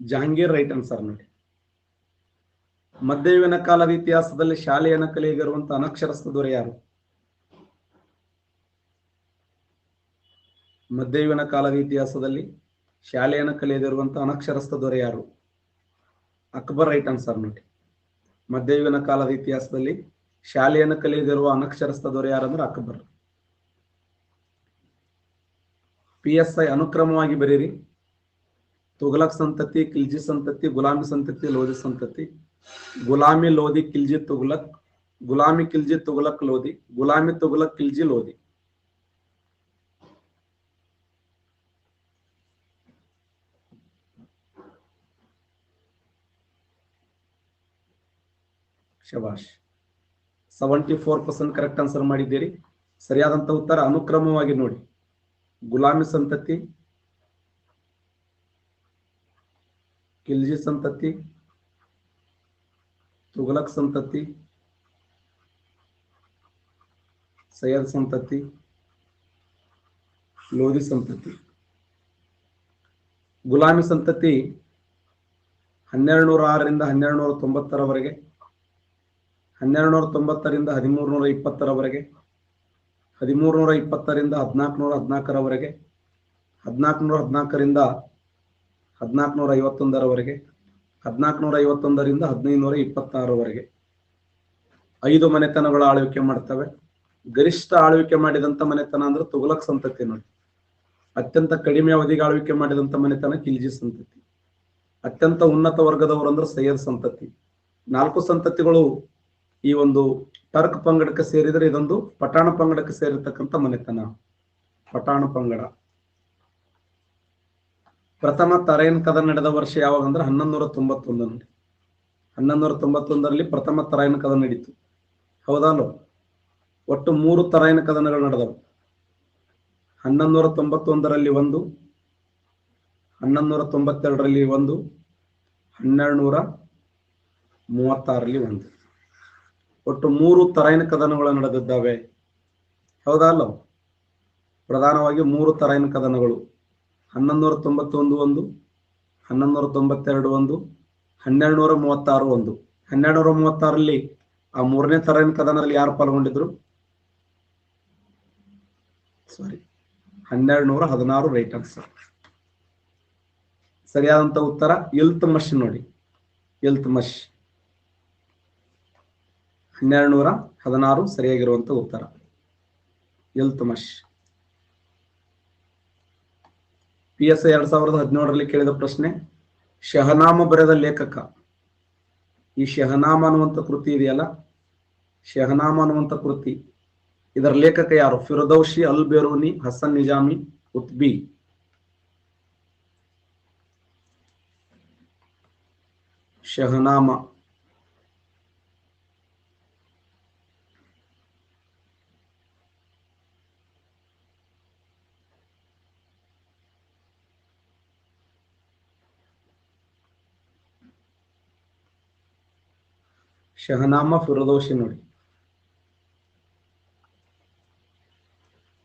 ಜಹಾಂಗೀರ್ ರೈಟ್ ಆನ್ಸರ್ ನೋಡಿ. ಮಧ್ಯಯುಗೀನ ಕಾಲದ ಇತಿಹಾಸದಲ್ಲಿ ಶಾಲೆಯನ್ನು ಕಲಿಯಗಿರುವಂತ ಅನಕ್ಷರಸ್ಥ ದೊರೆ ಯಾರು? ಮಧ್ಯಯುಗೀನ ಕಾಲದ ಇತಿಹಾಸದಲ್ಲಿ ಶಾಲೆಯನ್ನು ಕಲಿಯದಿರುವಂತ ಅನಕ್ಷರಸ್ಥ ದೊರೆ ಯಾರು? ಅಕ್ಬರ್ ರೈಟ್ ಆನ್ಸರ್ ನೋಡಿ. ಮಧ್ಯಯುಗೀನ ಕಾಲದ ಇತಿಹಾಸದಲ್ಲಿ ಶಾಲೆಯನ್ನು ಕಲಿಯದಿರುವ ಅನಕ್ಷರಸ್ಥ ದೊರೆ ಯಾರಂದ್ರೆ ಅಕ್ಬರ್. PSI ಅನುಕ್ರಮವಾಗಿ ಬರೀರಿ. ತುಘಲಕ್ ಸಂತತಿ, ಖಿಲ್ಜಿ ಸಂತತಿ, ಗುಲಾಮಿ ಸಂತತಿ, ಲೋಧಿ ಸಂತತಿ. ಗುಲಾಮಿ, ಲೋಧಿ, ಖಿಲ್ಜಿ, ತುಘಲಕ್. ಗುಲಾಮಿ, ಖಿಲ್ಜಿ, ತುಘಲಕ್, ಲೋಧಿ. ಗುಲಾಮಿ, ತುಘಲಕ್, ಖಿಲ್ಜಿ, ಲೋಧಿ. ಶಬಾಷ್, 74% ಕರೆಕ್ಟ್ ಆನ್ಸರ್ ಮಾಡಿದ್ದೀರಿ. ಸರಿಯಾದಂತ ಉತ್ತರ ಅನುಕ್ರಮವಾಗಿ ನೋಡಿ. ಗುಲಾಮಿ ಸಂತತಿ, ಖಿಲ್ಜಿ ಸಂತತಿ, ತುಘಲಕ್ ಸಂತತಿ, ಸೈಯದ್ ಸಂತತಿ, ಲೋಧಿ ಸಂತತಿ. ಗುಲಾಮಿ ಸಂತತಿ 1206ರಿಂದ 1290ರವರೆಗೆ, 1290ರಿಂದ 1320ರವರೆಗೆ, 1320ರಿಂದ 1414ರವರೆಗೆ, 1414ರಿಂದ 1451ರವರೆಗೆ, 1451ರಿಂದ 1526ರವರೆಗೆ 5 ಮನೆತನಗಳ ಆಳ್ವಿಕೆ ಮಾಡ್ತವೆ. ಗರಿಷ್ಠ ಆಳ್ವಿಕೆ ಮಾಡಿದಂತ ಮನೆತನ ಅಂದ್ರೆ ತುಘಲಕ್ ಸಂತತಿ ನೋಡಿ. ಅತ್ಯಂತ ಕಡಿಮೆ ಅವಧಿಗೆ ಆಳ್ವಿಕೆ ಮಾಡಿದಂತ ಮನೆತನ ಖಿಲ್ಜಿ ಸಂತತಿ. ಅತ್ಯಂತ ಉನ್ನತ ವರ್ಗದವರು ಅಂದ್ರೆ ಸೈಯದ್ ಸಂತತಿ. 4 ಸಂತತಿಗಳು ಈ ಒಂದು ಟರ್ಕ್ ಪಂಗಡಕ್ಕೆ ಸೇರಿದರೆ ಇದೊಂದು ಪಠಾಣ ಪಂಗಡಕ್ಕೆ ಸೇರಿರ್ತಕ್ಕಂಥ ಮನೆತನ. ಪಠಾಣ ಪಂಗಡ. ಪ್ರಥಮ ತರೈನ್ ಕದನ ನಡೆದ ವರ್ಷ ಯಾವಾಗ ಅಂದ್ರೆ 1191. 1191ರಲ್ಲಿ ಪ್ರಥಮ ತರೈನ್ ಕದನ ನಡೀತು. ಹೌದಲ್ಲ? ಒಟ್ಟು 3 ತರೈನ್ ಕದನಗಳು ನಡೆದವು. 1191ರಲ್ಲಿ 1, 1192ರಲ್ಲಿ 1, 1236ರಲ್ಲಿ 1. ಒಟ್ಟು 3 ತರೈನ್ ಕದನಗಳು ನಡೆದಿದ್ದಾವೆ. ಹೌದಲ್ಲ? ಪ್ರಧಾನವಾಗಿ 3 ತರೈನ್ ಕದನಗಳು. 1191 1, 1192 1, 1236 1. 1236ರಲ್ಲಿ ಆ 3ನೇ ತರೈನ್ ಕದನದಲ್ಲಿ ಯಾರು ಪಾಲ್ಗೊಂಡಿದ್ರು? 1216 ರೈಟ್ ಆನ್ಸರ್. ಸರಿಯಾದಂತ ಉತ್ತರ ಇಲ್ತುಮಶ್ ನೋಡಿ. ಇಲ್ತುಮಶ್ 1216 ಸರಿಯಾಗಿರುವಂತ ಉತ್ತರ ಇಲ್ತುಮಶ್. PSI 2017ರಲ್ಲಿ ಕೇಳಿದ ಪ್ರಶ್ನೆ, ಶಹನಾಮ ಬರೆದ ಲೇಖಕ. ಈ ಶಹನಾಮ ಅನ್ನುವಂಥ ಕೃತಿ ಇದೆಯಲ್ಲ, ಶಹನಾಮ ಅನ್ನುವಂಥ ಕೃತಿ, ಇದರ ಲೇಖಕ ಯಾರು? ಫಿರ್ದೌಸಿ, ಅಲ್ ಬೇರೂನಿ, ಹಸನ್ ನಿಜಾಮಿ, ಉತ್ಬಿ. ಶಹನಾಮ ಶಹನಾಮ ಫಿರ್ದೌಸಿ ನೋಡಿ.